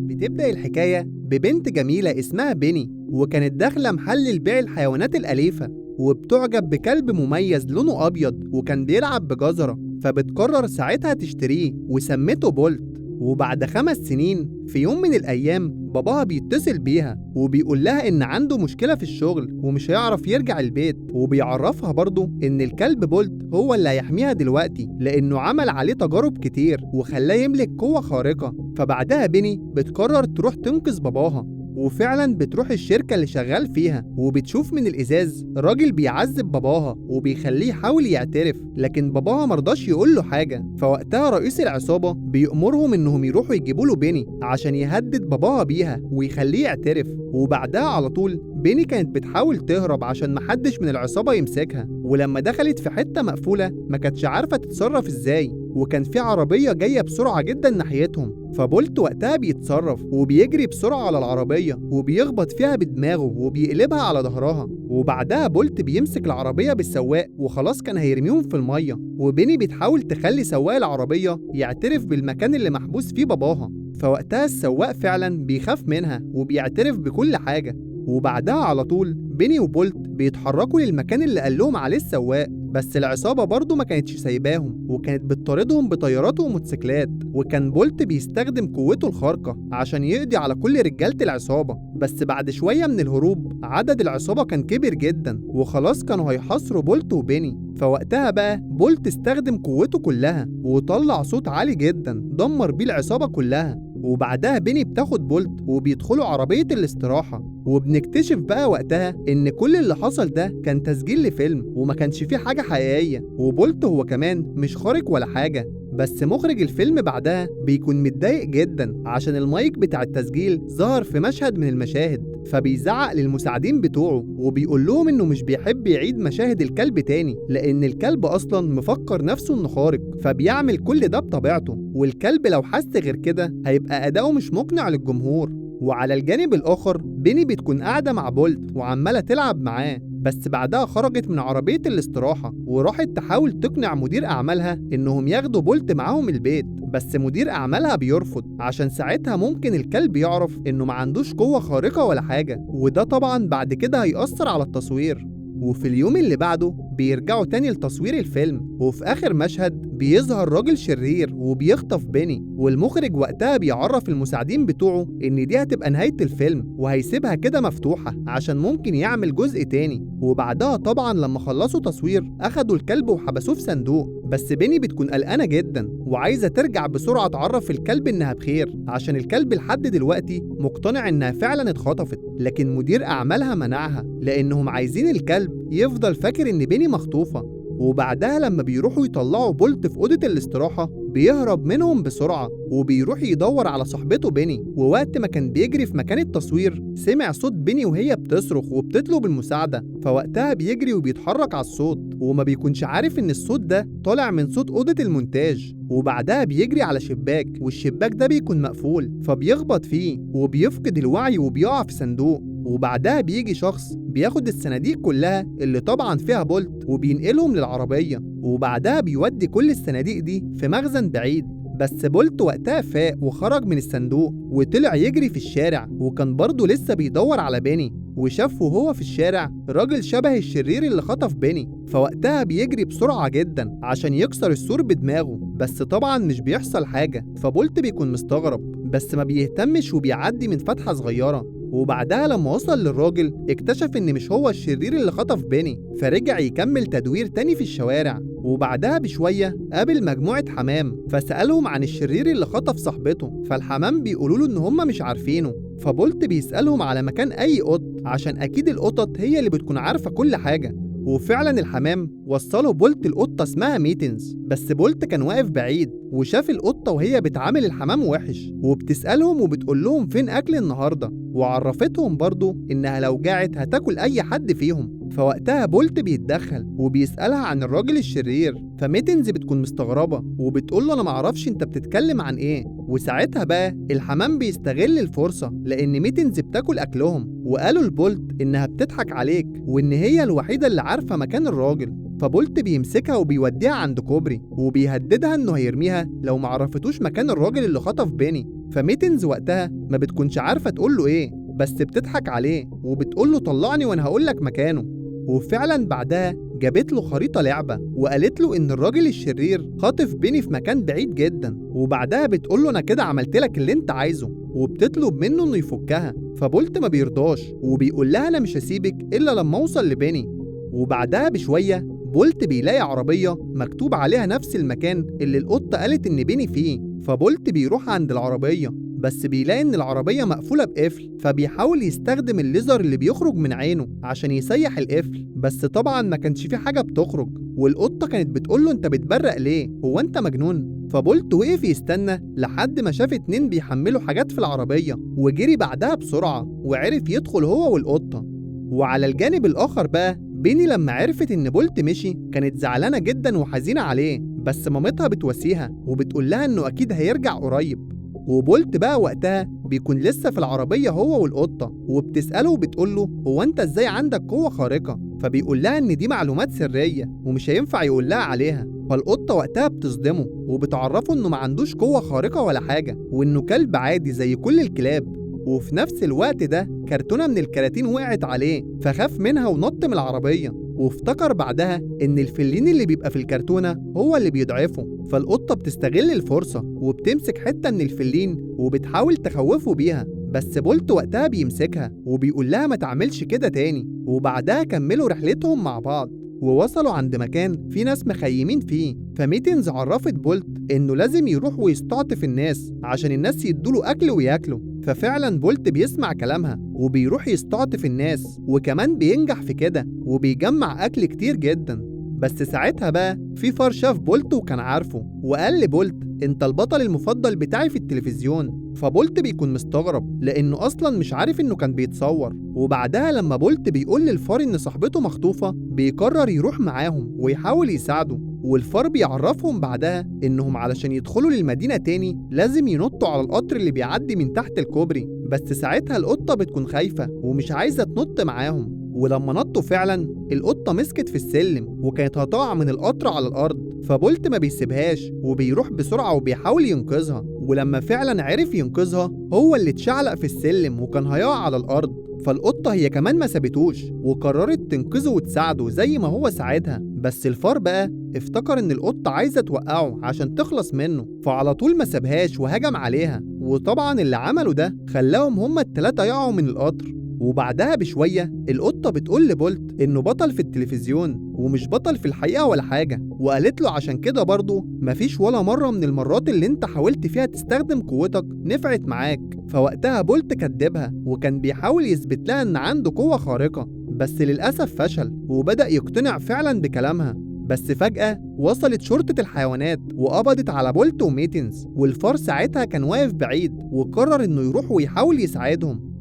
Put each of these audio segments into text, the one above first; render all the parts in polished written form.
بتبدأ الحكاية ببنت جميلة اسمها بيني، وكانت داخلة محل لبيع الحيوانات الأليفة، وبتعجب بكلب مميز لونه أبيض وكان بيلعب بجزرة، فبتقرر ساعتها تشتريه وسمته بولت. وبعد 5 سنين في يوم من الأيام باباها بيتصل بيها وبيقول لها إن عنده مشكلة في الشغل ومش هيعرف يرجع البيت، وبيعرفها برضه إن الكلب بولت هو اللي هيحميها دلوقتي لأنه عمل عليه تجارب كتير وخلاه يملك قوة خارقة. فبعدها بيني بتقرر تروح تنقذ باباها، وفعلا بتروح الشركة اللي شغال فيها وبتشوف من الإزاز راجل بيعذب باباها وبيخليه يحاول يعترف، لكن باباها مرضاش يقول له حاجة. فوقتها رئيس العصابة بيأمرهم إنهم يروحوا يجيبوا له بيني عشان يهدد باباها بيها ويخليه يعترف. وبعدها على طول بيني كانت بتحاول تهرب عشان محدش من العصابة يمسكها، ولما دخلت في حتة مقفولة ما كانتش عارفة تتصرف ازاي، وكان في عربية جاية بسرعة جدا ناحيتهم. فبولت وقتها بيتصرف وبيجري بسرعة على العربية وبيخبط فيها بدماغه وبيقلبها على ظهرها، وبعدها بولت بيمسك العربية بالسواق وخلاص كان هيرميهم في المية، وبيني بتحاول تخلي سواق العربية يعترف بالمكان اللي محبوس فيه باباها. فوقتها السواق فعلا بيخاف منها وبيعترف بكل حاجة. وبعدها على طول بيني وبولت بيتحركوا للمكان اللي قال لهم عليه السواق، بس العصابة برضه ما كانتش سايباهم وكانت بتطاردهم بطيارات وموتوسيكلات، وكان بولت بيستخدم قوته الخارقة عشان يقضي على كل رجالة العصابة. بس بعد شوية من الهروب عدد العصابة كان كبر جدا وخلاص كانوا هيحاصروا بولت وبيني. فوقتها بقى بولت استخدم قوته كلها وطلع صوت عالي جدا دمر بيه العصابة كلها. وبعدها بيني بتاخد بولت وبيدخلوا عربية الاستراحة، وبنكتشف بقى وقتها إن كل اللي حصل ده كان تسجيل لفيلم وما كانش فيه حاجة حقيقية، وبولت هو كمان مش خارق ولا حاجة. بس مخرج الفيلم بعدها بيكون متضايق جدا عشان المايك بتاع التسجيل ظهر في مشهد من المشاهد، فبيزعق للمساعدين بتوعه وبيقول لهم إنه مش بيحب يعيد مشاهد الكلب تاني لأن الكلب أصلا مفكر نفسه إنه خارق، فبيعمل كل ده بطبيعته، والكلب لو حس غير كده هيبقى أداؤه مش مقنع للجمهور. وعلى الجانب الآخر بيني بتكون قاعدة مع بولت وعمالة تلعب معاه، بس بعدها خرجت من عربية الاستراحة وراحت تحاول تقنع مدير أعمالها إنهم ياخدوا بولت معاهم البيت، بس مدير أعمالها بيرفض عشان ساعتها ممكن الكلب يعرف إنه ما عندوش قوة خارقة ولا حاجة، وده طبعا بعد كده هيأثر على التصوير. وفي اليوم اللي بعده بيرجعوا تاني لتصوير الفيلم، وفي آخر مشهد بيظهر راجل شرير وبيخطف بيني، والمخرج وقتها بيعرف المساعدين بتوعه إن دي هتبقى نهاية الفيلم وهيسيبها كده مفتوحة عشان ممكن يعمل جزء تاني. وبعدها طبعا لما خلصوا تصوير أخدوا الكلب وحبسوه في صندوق، بس بيني بتكون قلقانة جدا وعايزة ترجع بسرعة تعرف الكلب إنها بخير عشان الكلب لحد دلوقتي مقتنع إنها فعلا اتخطفت، لكن مدير أعمالها منعها لأنهم عايزين الكلب يفضل فاكر إن بيني مخطوفة. وبعدها لما بيروحوا يطلعوا بولت في أوضة الاستراحة بيهرب منهم بسرعة وبيروح يدور على صاحبته بيني، ووقت ما كان بيجري في مكان التصوير سمع صوت بيني وهي بتصرخ وبتطلب المساعدة، فوقتها بيجري وبيتحرك على الصوت وما بيكونش عارف إن الصوت ده طالع من صوت أوضة المونتاج. وبعدها بيجري على شباك والشباك ده بيكون مقفول فبيخبط فيه وبيفقد الوعي وبيقع في صندوق. وبعدها بيجي شخص بياخد الصناديق كلها اللي طبعا فيها بولت وبينقلهم للعربية، وبعدها بيودي كل الصناديق دي في مخزن بعيد. بس بولت وقتها فاق وخرج من الصندوق وطلع يجري في الشارع، وكان برضه لسه بيدور على بيني وشاف وهو في الشارع راجل شبه الشرير اللي خطف بيني، فوقتها بيجري بسرعة جدا عشان يكسر السور بدماغه، بس طبعا مش بيحصل حاجة، فبولت بيكون مستغرب بس ما بيهتمش وبيعدي من فتحة صغيرة. وبعدها لما وصل للراجل اكتشف ان مش هو الشرير اللي خطف بيني، فرجع يكمل تدوير تاني في الشوارع. وبعدها بشوية قابل مجموعة حمام فسألهم عن الشرير اللي خطف صاحبته، فالحمام بيقولوا له ان هم مش عارفينه. فبولت بيسألهم على مكان اي قط عشان اكيد القطط هي اللي بتكون عارفة كل حاجة، وفعلا الحمام وصله بولت القطة اسمها ميتنز، بس بولت كان واقف بعيد وشاف القطة وهي بتعامل الحمام وحش وبتسألهم وبتقول لهم فين أكل النهاردة، وعرفتهم برضو إنها لو جاعت هتاكل أي حد فيهم. فوقتها بولت بيتدخل وبيسألها عن الراجل الشرير، فميتنز بتكون مستغربة وبتقول له أنا معرفش أنت بتتكلم عن إيه، وساعتها بقى الحمام بيستغل الفرصة لأن ميتنز بتاكل أكلهم، وقالوا لبولت إنها بتضحك عليك وإن هي الوحيدة اللي عارفة مكان الراجل. فبولت بيمسكها وبيوديها عند كوبري وبيهددها إنه هيرميها لو معرفتوش مكان الراجل اللي خطف بيني. فميتنز وقتها ما بتكونش عارفة تقوله إيه، بس بتضحك عليه وبتقوله طلعني وأنا هقولك مكانه. وفعلا بعدها جابت له خريطة لعبة وقالت له إن الراجل الشرير خاطف بيني في مكان بعيد جدا، وبعدها بتقول له أنا كده عملت لك اللي أنت عايزه، وبتطلب منه إنه يفكها. فبولت ما بيرضاش وبيقول لها أنا مش هسيبك إلا لما أوصل لبيني. وبعدها بشوية بولت بيلاقي عربية مكتوب عليها نفس المكان اللي القطة قالت إن بيني فيه. فبولت بيروح عند العربية بس بيلاقي إن العربية مقفولة بقفل، فبيحاول يستخدم الليزر اللي بيخرج من عينه عشان يسيح القفل، بس طبعا ما كانش فيه حاجة بتخرج. والقطة كانت بتقوله أنت بتبرق ليه؟ هو أنت مجنون؟ فبولت وقف يستنى لحد ما شاف 2 بيحملوا حاجات في العربية وجري بعدها بسرعة وعرف يدخل هو والقطة. وعلى الجانب الآخر بقى بيني لما عرفت إن بولت مشي كانت زعلانة جدا وحزينة عليه، بس مامتها بتواسيها وبتقول لها إنه أكيد هيرجع قريب. وبولت بقى وقتها بيكون لسه في العربية هو والقطة، وبتسأله وبتقوله هو أنت إزاي عندك قوة خارقة؟ فبيقول لها إن دي معلومات سرية ومش هينفع يقول لها عليها. فالقطة وقتها بتصدمه وبتعرفه إنه ما عندوش قوة خارقة ولا حاجة، وإنه كلب عادي زي كل الكلاب. وفي نفس الوقت ده كرتونة من الكراتين وقعت عليه فخاف منها ونط من العربية، وافتكر بعدها إن الفلين اللي بيبقى في الكرتونة هو اللي بيضعفه. فالقطة بتستغل الفرصة وبتمسك حتة من الفلين وبتحاول تخوفه بيها، بس بولت وقتها بيمسكها وبيقول لها ما تعملش كده تاني. وبعدها كملوا رحلتهم مع بعض ووصلوا عند مكان في ناس مخيمين فيه. فميتنز عرفت بولت إنه لازم يروح ويستعطف الناس عشان الناس يدوله أكل وياكله. ففعلا بولت بيسمع كلامها وبيروح يستعطف الناس، وكمان بينجح في كده وبيجمع أكل كتير جدا. بس ساعتها بقى في فار شاف بولت وكان عارفه وقال لبولت انت البطل المفضل بتاعي في التلفزيون. فبولت بيكون مستغرب لانه اصلا مش عارف انه كان بيتصور. وبعدها لما بولت بيقول للفار ان صاحبته مخطوفة بيقرر يروح معاهم ويحاول يساعده. والفار بيعرفهم بعدها انهم علشان يدخلوا للمدينة تاني لازم ينطوا على القطر اللي بيعدي من تحت الكوبري. بس ساعتها القطة بتكون خايفة ومش عايزة تنط معاهم، ولما نطوا فعلا القطة مسكت في السلم وكانت هتقع من القطر على الأرض. فبولت ما بيسيبهاش وبيروح بسرعة وبيحاول ينقذها، ولما فعلا عرف ينقذها هو اللي اتشعلق في السلم وكان هيقع على الأرض. فالقطة هي كمان ما سابتوش وقررت تنقذه وتساعده زي ما هو ساعدها. بس الفار بقى افتكر ان القطة عايزة توقعه عشان تخلص منه، فعلى طول ما سابهاش وهجم عليها. وطبعا اللي عمله ده خلاهم هما التلاتة يقعوا من القطر. وبعدها بشوية القطة بتقول لبولت إنه بطل في التلفزيون ومش بطل في الحقيقة ولا حاجة، وقالت له عشان كده برضه مفيش ولا مرة من المرات اللي انت حاولت فيها تستخدم قوتك نفعت معاك. فوقتها بولت كدبها وكان بيحاول يثبت لها إن عنده قوة خارقة، بس للأسف فشل وبدأ يقتنع فعلا بكلامها. بس فجأة وصلت شرطة الحيوانات وقبضت على بولت وميتنز، والفار ساعتها كان واقف بعيد وقرر إنه يروح ويحاول يساعدهم.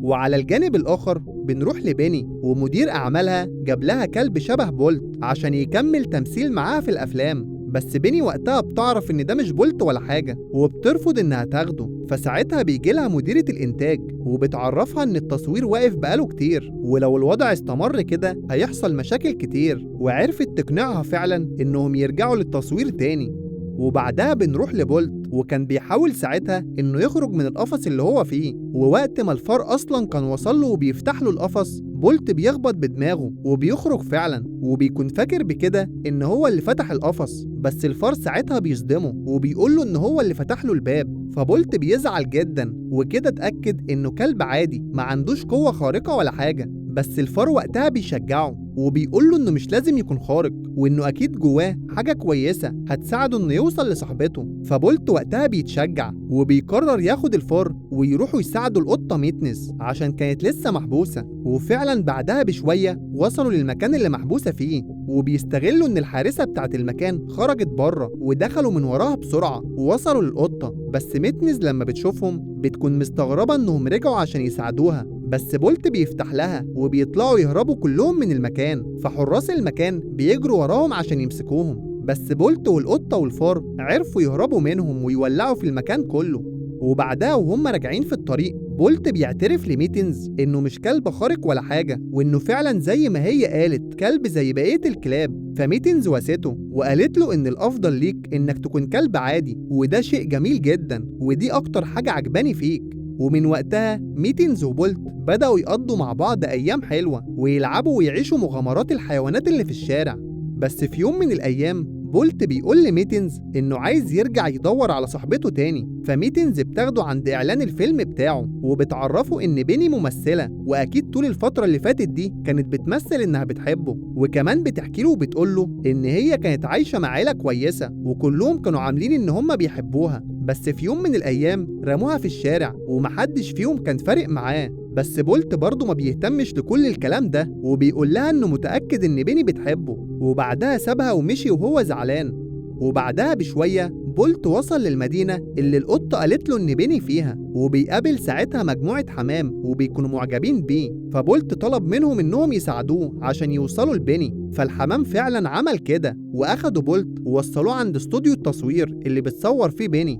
وعلى الجانب الآخر بنروح لبيني ومدير أعمالها جاب لها كلب شبه بولت عشان يكمل تمثيل معاها في الأفلام. بس بيني وقتها بتعرف إن ده مش بولت ولا حاجة وبترفض إنها تاخده. فساعتها بيجيلها مديرة الإنتاج وبتعرفها إن التصوير واقف بقاله كتير ولو الوضع استمر كده هيحصل مشاكل كتير، وعرفت تقنعها فعلا إنهم يرجعوا للتصوير تاني. وبعدها بنروح لبولت وكان بيحاول ساعتها إنه يخرج من القفص اللي هو فيه، ووقت ما الفار أصلا كان وصل له وبيفتح له القفص بولت بيخبط بدماغه وبيخرج فعلا وبيكون فاكر بكده إن هو اللي فتح القفص. بس الفار ساعتها بيصدمه وبيقول له إن هو اللي فتح له الباب. فبولت بيزعل جدا وكده اتأكد إنه كلب عادي ما عندوش قوة خارقة ولا حاجة. بس الفار وقتها بيشجعه وبيقول له إنه مش لازم يكون خارق وإنه أكيد جواه حاجة كويسة هتساعده إنه يوصل لصاحبته. فبولت وقتها بيتشجع وبيقرر ياخد الفار ويروحوا يساعدوا القطة ميتنز عشان كانت لسه محبوسة. وفعلا بعدها بشوية وصلوا للمكان اللي محبوسة فيه، وبيستغلوا إن الحارسة بتاعت المكان خرجت بره ودخلوا من وراها بسرعة ووصلوا للقطة. بس ميتنز لما بتشوفهم بتكون مستغربة إنهم رجعوا عشان يساعدوها، بس بولت بيفتح لها وبيطلعوا يهربوا كلهم من المكان. فحراس المكان بيجروا وراهم عشان يمسكوهم. بس بولت والقطة والفار عرفوا يهربوا منهم ويولعوا في المكان كله. وبعدها وهم راجعين في الطريق بولت بيعترف لميتنز إنه مش كلب خارق ولا حاجة، وإنه فعلا زي ما هي قالت كلب زي بقية الكلاب. فميتنز واسته وقالت له إن الأفضل ليك إنك تكون كلب عادي، وده شيء جميل جدا، ودي أكتر حاجة عجباني فيك. ومن وقتها ميتنز وبولت بدأوا يقضوا مع بعض أيام حلوة ويلعبوا ويعيشوا مغامرات الحيوانات اللي في الشارع. بس في يوم من الأيام بولت بيقول لميتنز إنه عايز يرجع يدور على صاحبته تاني، فميتنز بتاخده عند إعلان الفيلم بتاعه وبتعرفه إن بيني ممثلة، وأكيد طول الفترة اللي فاتت دي كانت بتمثل إنها بتحبه، وكمان بتحكي له وبتقوله إن هي كانت عايشة مع عيلة كويسة وكلهم كانوا عاملين إن هما بيحبوها، بس في يوم من الأيام رموها في الشارع ومحدش فيهم كان فارق معاه. بس بولت برضه ما بيهتمش لكل الكلام ده وبيقول لها إنه متأكد إن بيني بتحبه، وبعدها سابها ومشي وهو زعلان. وبعدها بشوية بولت وصل للمدينة اللي القطة قالت له إن بيني فيها، وبيقابل ساعتها مجموعة حمام وبيكونوا معجبين بيه، فبولت طلب منهم إنهم يساعدوه عشان يوصلوا لبيني. فالحمام فعلا عمل كده وأخدوا بولت ووصلوه عند استوديو التصوير اللي بتصور فيه بيني.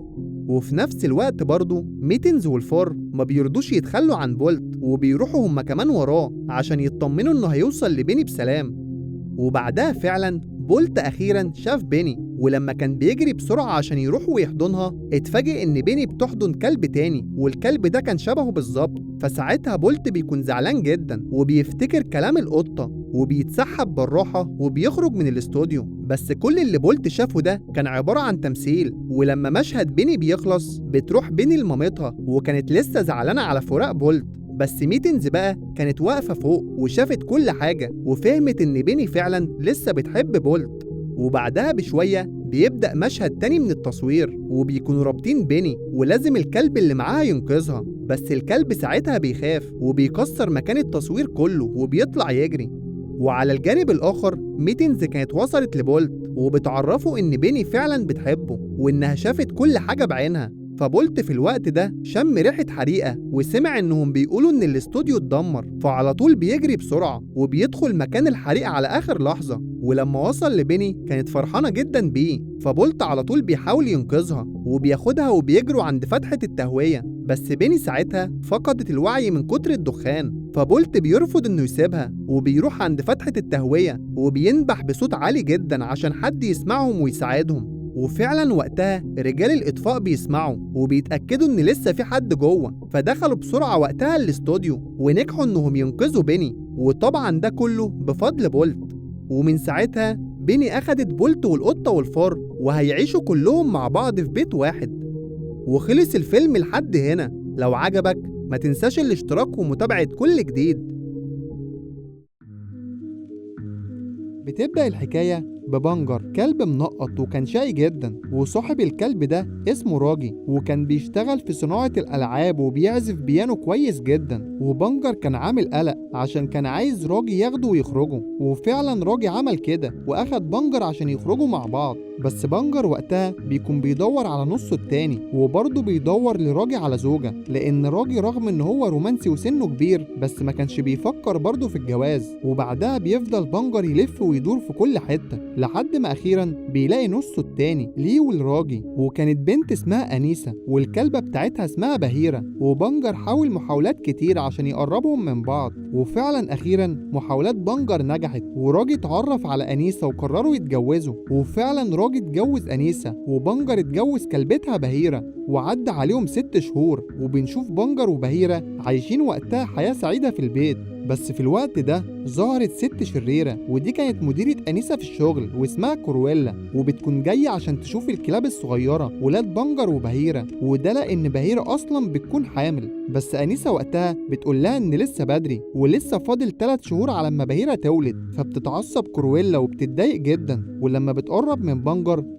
وفي نفس الوقت برضه ميتنز والفار ما بيرضوش يتخلوا عن بولت وبيروحوا هما كمان وراه عشان يطمنوا إنه هيوصل لبيني بسلام. وبعدها فعلا بولت أخيرا شاف بيني، ولما كان بيجري بسرعة عشان يروح ويحضنها اتفاجئ إن بيني بتحضن كلب تاني، والكلب ده كان شبهه بالظبط. فساعتها بولت بيكون زعلان جدا وبيفتكر كلام القطة وبيتسحب بالراحة وبيخرج من الاستوديو. بس كل اللي بولت شافه ده كان عبارة عن تمثيل. ولما مشهد بيني بيخلص بتروح بيني لمامتها وكانت لسه زعلانة على فراق بولت، بس ميتنز بقى كانت واقفة فوق وشافت كل حاجة وفهمت إن بيني فعلا لسه بتحب بولت. وبعدها بشوية بيبدأ مشهد تاني من التصوير وبيكونوا رابطين بيني ولازم الكلب اللي معاها ينقذها، بس الكلب ساعتها بيخاف وبيكسر مكان التصوير كله وبيطلع يجري. وعلى الجانب الآخر ميتنز كانت وصلت لبولت وبتعرفه إن بيني فعلا بتحبه وإنها شافت كل حاجة بعينها. فبولت في الوقت ده شم ريحة حريقة وسمع إنهم بيقولوا إن الاستوديو اتدمر، فعلى طول بيجري بسرعة وبيدخل مكان الحريقة على آخر لحظة. ولما وصل لبيني كانت فرحانة جدا بيه، فبولت على طول بيحاول ينقذها وبياخدها وبيجروا عند فتحة التهوية، بس بيني ساعتها فقدت الوعي من كتر الدخان. فبولت بيرفض إنه يسيبها وبيروح عند فتحة التهوية وبينبح بصوت عالي جدا عشان حد يسمعهم ويساعدهم. وفعلا وقتها رجال الإطفاء بيسمعوا وبيتأكدوا إن لسه في حد جوه، فدخلوا بسرعة وقتها الاستوديو ونجحوا إنهم ينقذوا بيني، وطبعا ده كله بفضل بولت. ومن ساعتها بيني أخدت بولت والقطة والفار وهيعيشوا كلهم مع بعض في بيت واحد. وخلص الفيلم لحد هنا. لو عجبك ما تنساش الاشتراك ومتابعة كل جديد. بتبدأ الحكاية ببنجر، كلب منقط وكان شقي جدا، وصاحب الكلب ده اسمه راجي وكان بيشتغل في صناعة الألعاب وبيعزف بيانو كويس جدا. وبنجر كان عامل قلق عشان كان عايز راجي ياخده ويخرجوا، وفعلا راجي عمل كده وأخد بنجر عشان يخرجوا مع بعض. بس بنجر وقتها بيكون بيدور على نصه التاني وبرضه بيدور لراجي على زوجة، لأن راجي رغم إن هو رومانسي وسنه كبير بس ما كانش بيفكر برضه في الجواز. وبعدها بيفضل بنجر يلف ويدور في كل حتة لحد ما أخيرا بيلاقي نصه التاني ليه ولراجي، وكانت بنت اسمها أنيسة والكلبة بتاعتها اسمها بهيرة. وبنجر حاول محاولات كتير عشان يقربهم من بعض، وفعلا أخيرا محاولات بنجر نجحت وراجي اتعرف على أنيسة وقرروا يتجوزوا. وفعلا راجي اتجوز أنيسة وبنجر اتجوز كلبتها بهيرة، وعدى عليهم 6 شهور وبنشوف بنجر وبهيرة عايشين وقتها حياة سعيدة في البيت. بس في الوقت ده ظهرت ست شريرة، ودي كانت مديرة أنيسة في الشغل واسمها كورويلا، وبتكون جاية عشان تشوف الكلاب الصغيرة ولاد بنجر وبهيرة، وده لأن بهيرة أصلا بتكون حامل. بس أنيسة وقتها بتقول لها إن لسه بدري ولسه فاضل 3 شهور على ما بهيرة تولد، فبتتعصب كورويلا وبتتضايق جدا. ولما بتقرب من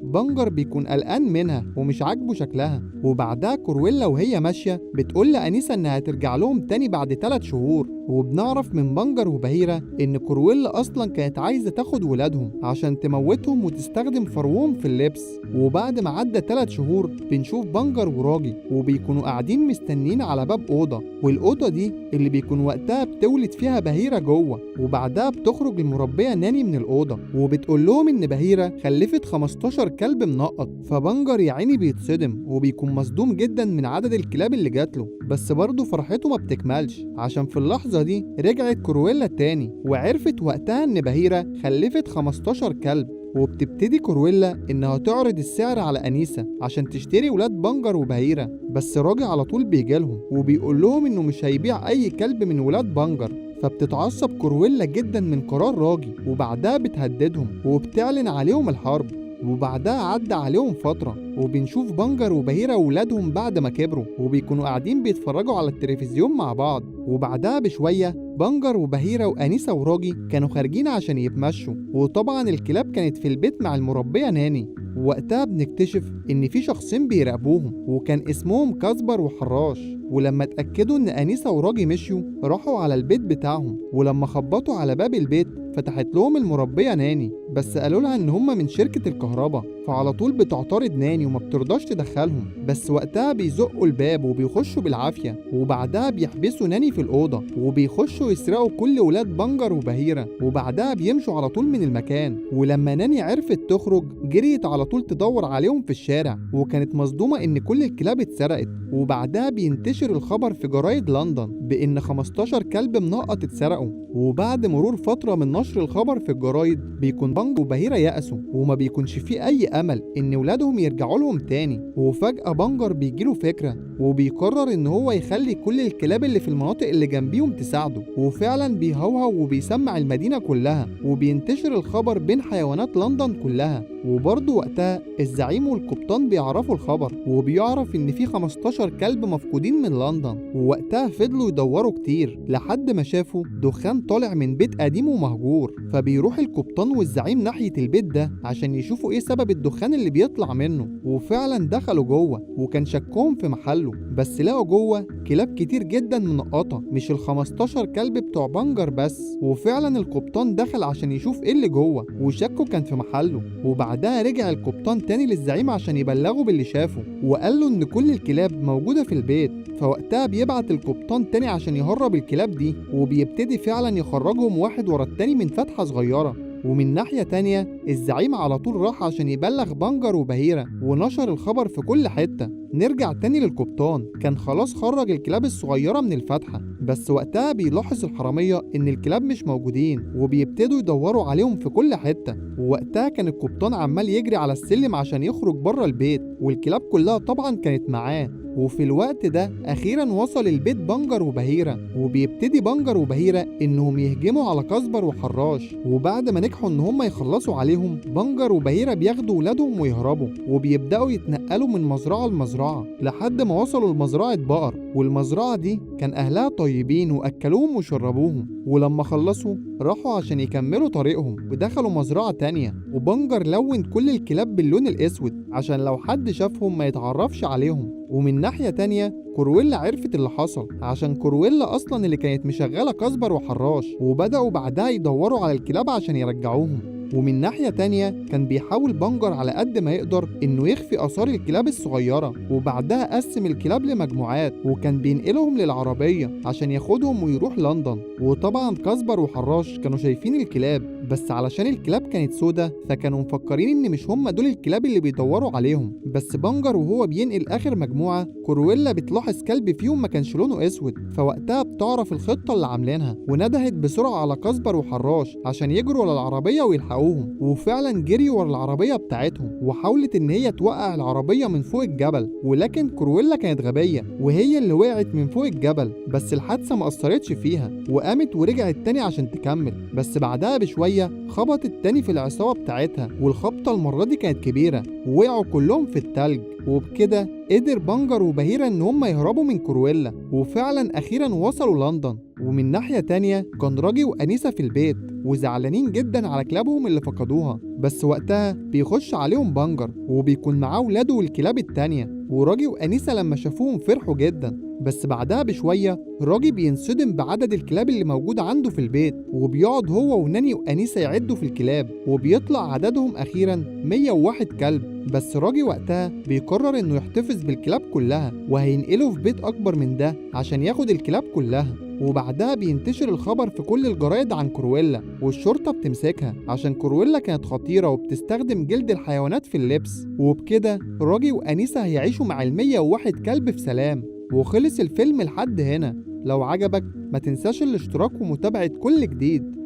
بنجر بيكون قلقان منها ومش عاجبه شكلها. وبعدها كورويلا وهي ماشية بتقول لأنيسة إنها هترجع لهم تاني بعد 3 شهور. وبنعرف بتعرف من بنجر وبهيرة إن كرويلا أصلا كانت عايزة تاخد ولادهم عشان تموتهم وتستخدم فروهم في اللبس. وبعد ما عدى 3 شهور بنشوف بنجر وراجي وبيكونوا قاعدين مستنين على باب أوضة، والأوضة دي اللي بيكون وقتها بتولد فيها بهيرة جوه. وبعدها بتخرج المربية ناني من الأوضة وبتقول لهم إن بهيرة خلفت 15 كلب منقط. فبنجر يا عيني بيتصدم وبيكون مصدوم جدا من عدد الكلاب اللي جاتله، بس برضه فرحته ما بتكملش عشان في اللحظة دي رجعت كرويلا تاني وعرفت وقتها إن بهيرة خلفت 15 كلب. وبتبتدي كرويلا إنها تعرض السعر على أنيسة عشان تشتري ولاد بنجر وبهيرة، بس راجي على طول بيجيلهم وبيقول لهم إنه مش هيبيع أي كلب من ولاد بنجر. فبتتعصب كرويلا جدا من قرار راجي وبعدها بتهددهم وبتعلن عليهم الحرب. وبعدها عدى عليهم فترة وبنشوف بنجر وبهيرة وولادهم بعد ما كبروا وبيكونوا قاعدين بيتفرجوا على التلفزيون مع بعض. وبعدها بشوية بنجر وبهيرة وأنيسة وراجي كانوا خارجين عشان يتمشوا، وطبعا الكلاب كانت في البيت مع المربية ناني. ووقتها بنكتشف إن في شخصين بيراقبوهم وكان اسمهم كاسبر وحراش. ولما اتأكدوا إن أنيسة وراجي مشيوا راحوا على البيت بتاعهم، ولما خبطوا على باب البيت فتحت لهم المربية ناني، بس قالوا لها إن هم من شركة الكهرباء. فعلى طول بتعترض ناني وما بترضاش تدخلهم، بس وقتها بيزقوا الباب وبيخشوا بالعافية. وبعدها بيحبسوا ناني في الأوضة وبيخشوا يسرقوا كل ولاد بنجر وبهيرة، وبعدها بيمشوا على طول من المكان. ولما ناني عرفت تخرج جريت على طول تدور عليهم في الشارع وكانت مصدومة إن كل الكلاب اتسرقت. وبعدها بينتشر الخبر في جرايد لندن بإن 15 كلب منقط اتسرقوا. وبعد مرور فترة من نشر الخبر في الجرايد بيكون بنجر وبهيرة يأسوا وما بيكونش فيه أي أمل إن ولادهم يرجعوا لهم تاني. وفجأة بنجر بيجيله فكرة وبيقرر إن هو يخلي كل الكلاب اللي في المناطق اللي جنبيهم تساعده، وفعلا بيهوهو وبيسمع المدينة كلها وبينتشر الخبر بين حيوانات لندن كلها. وبرضه وقتها الزعيم والقبطان بيعرفوا الخبر وبيعرف إن في 15 كلب مفقودين من لندن. ووقتها فضلوا يدوروا كتير لحد ما شافوا دخان طالع من بيت قديم ومهجور، فبيروح القبطان والزعيم ناحية البيت ده عشان يشوفوا ايه سبب الدخان اللي بيطلع منه. وفعلا دخلوا جوه وكان شكهم في محله، بس لقوا جوه كلاب كتير جدا منقطة، مش ال15 كلب بتوع بنجر بس. وفعلا القبطان دخل عشان يشوف ايه اللي جوه وشكه كان في محله. وبعدها رجع القبطان تاني للزعيم عشان يبلغه باللي شافه وقال له ان كل الكلاب موجودة في البيت. فوقتها بيبعت القبطان تاني عشان يهرب الكلاب دي وبيبتدي فعلا يخرجهم واحد ورا التاني من فتحة صغيرة. ومن ناحية تانية الزعيم على طول راح عشان يبلغ بنجر وبهيرة ونشر الخبر في كل حتة. نرجع تاني للقبطان، كان خلاص خرج الكلاب الصغيرة من الفتحة، بس وقتها بيلاحظ الحرامية إن الكلاب مش موجودين وبيبتدوا يدوروا عليهم في كل حتة. ووقتها كان القبطان عمال يجري على السلم عشان يخرج بره البيت والكلاب كلها طبعا كانت معاه. وفي الوقت ده أخيرا وصل البيت بنجر وبهيرة، وبيبتدي بنجر وبهيرة إنهم يهجموا على كاسبر وحراش. وبعد ما نجحوا إن هم يخلصوا عليهم بنجر وبهيرة بياخدوا ولادهم ويهربوا وبيبدأوا يتنقلوا من مزرعة لمزرعة لحد ما وصلوا لمزرعة بقر. والمزرعة دي كان أهلها طيبين وأكلوهم وشربوهم، ولما خلصوا راحوا عشان يكملوا طريقهم ودخلوا مزرعة تانية. وبنجر لون كل الكلاب باللون الأسود عشان لو حد شافهم ما يتعرفش عليهم. ومن ناحية تانية كرويلا عرفت اللي حصل عشان كرويلا أصلا اللي كانت مشغلة كاسبر وحراش، وبدأوا بعدها يدوروا على الكلاب عشان يرجعوهم. ومن ناحية تانية كان بيحاول بنجر على قد ما يقدر إنه يخفي آثار الكلاب الصغيرة، وبعدها قسم الكلاب لمجموعات وكان بينقلهم للعربية عشان ياخدهم ويروح لندن. وطبعا كاسبر وحراش كانوا شايفين الكلاب، بس علشان الكلاب كانت سودة فكانوا مفكرين إن مش هم دول الكلاب اللي بيدوروا عليهم. بس بنجر وهو بينقل آخر مجموعة كرويلا بتلاحظ كلب فيهم ما كانش لونه أسود، فوقتها بتعرف الخطة اللي عاملينها وندهت بسرعة على كاسبر وحراش عشان يجروا على العربية ويلحقوهم. وفعلا جريوا ورا العربية بتاعتهم وحاولت إن هي توقع العربية من فوق الجبل، ولكن كرويلا كانت غبية وهي اللي وقعت من فوق الجبل، بس الحادثة ما أثرتش فيها وقامت ورجعت تاني عشان تكمل. بس بعدها بشوية خبطت تاني في العصابة بتاعتها، والخبطة المرة دي كانت كبيرة ووقعوا كلهم في التلج. وبكده قدر بنجر وبهيرة إن هم يهربوا من كرويلا، وفعلا أخيرا وصلوا لندن. ومن ناحية تانية كان راجي وأنيسة في البيت وزعلانين جدا على كلابهم اللي فقدوها، بس وقتها بيخش عليهم بنجر وبيكون معاه ولاده والكلاب التانية، وراجي وأنيسة لما شافوهم فرحوا جدا. بس بعدها بشوية راجي بينصدم بعدد الكلاب اللي موجودة عنده في البيت، وبيقعد هو وناني وأنيسة يعدوا في الكلاب، وبيطلع عددهم أخيرا 101 كلب. بس راجي وقتها بيقرر إنه يحتفظ بالكلاب كلها، وهينقله في بيت أكبر من ده عشان ياخد الكلاب كلها. وبعدها بينتشر الخبر في كل الجرايد عن كرويلا، والشرطة بتمسكها عشان كرويلا كانت خطيرة وبتستخدم جلد الحيوانات في اللبس. وبكده راجي وأنيسة هيعيشوا مع 101 كلب في سلام. وخلص الفيلم لحد هنا. لو عجبك ما تنساش الاشتراك ومتابعة كل جديد.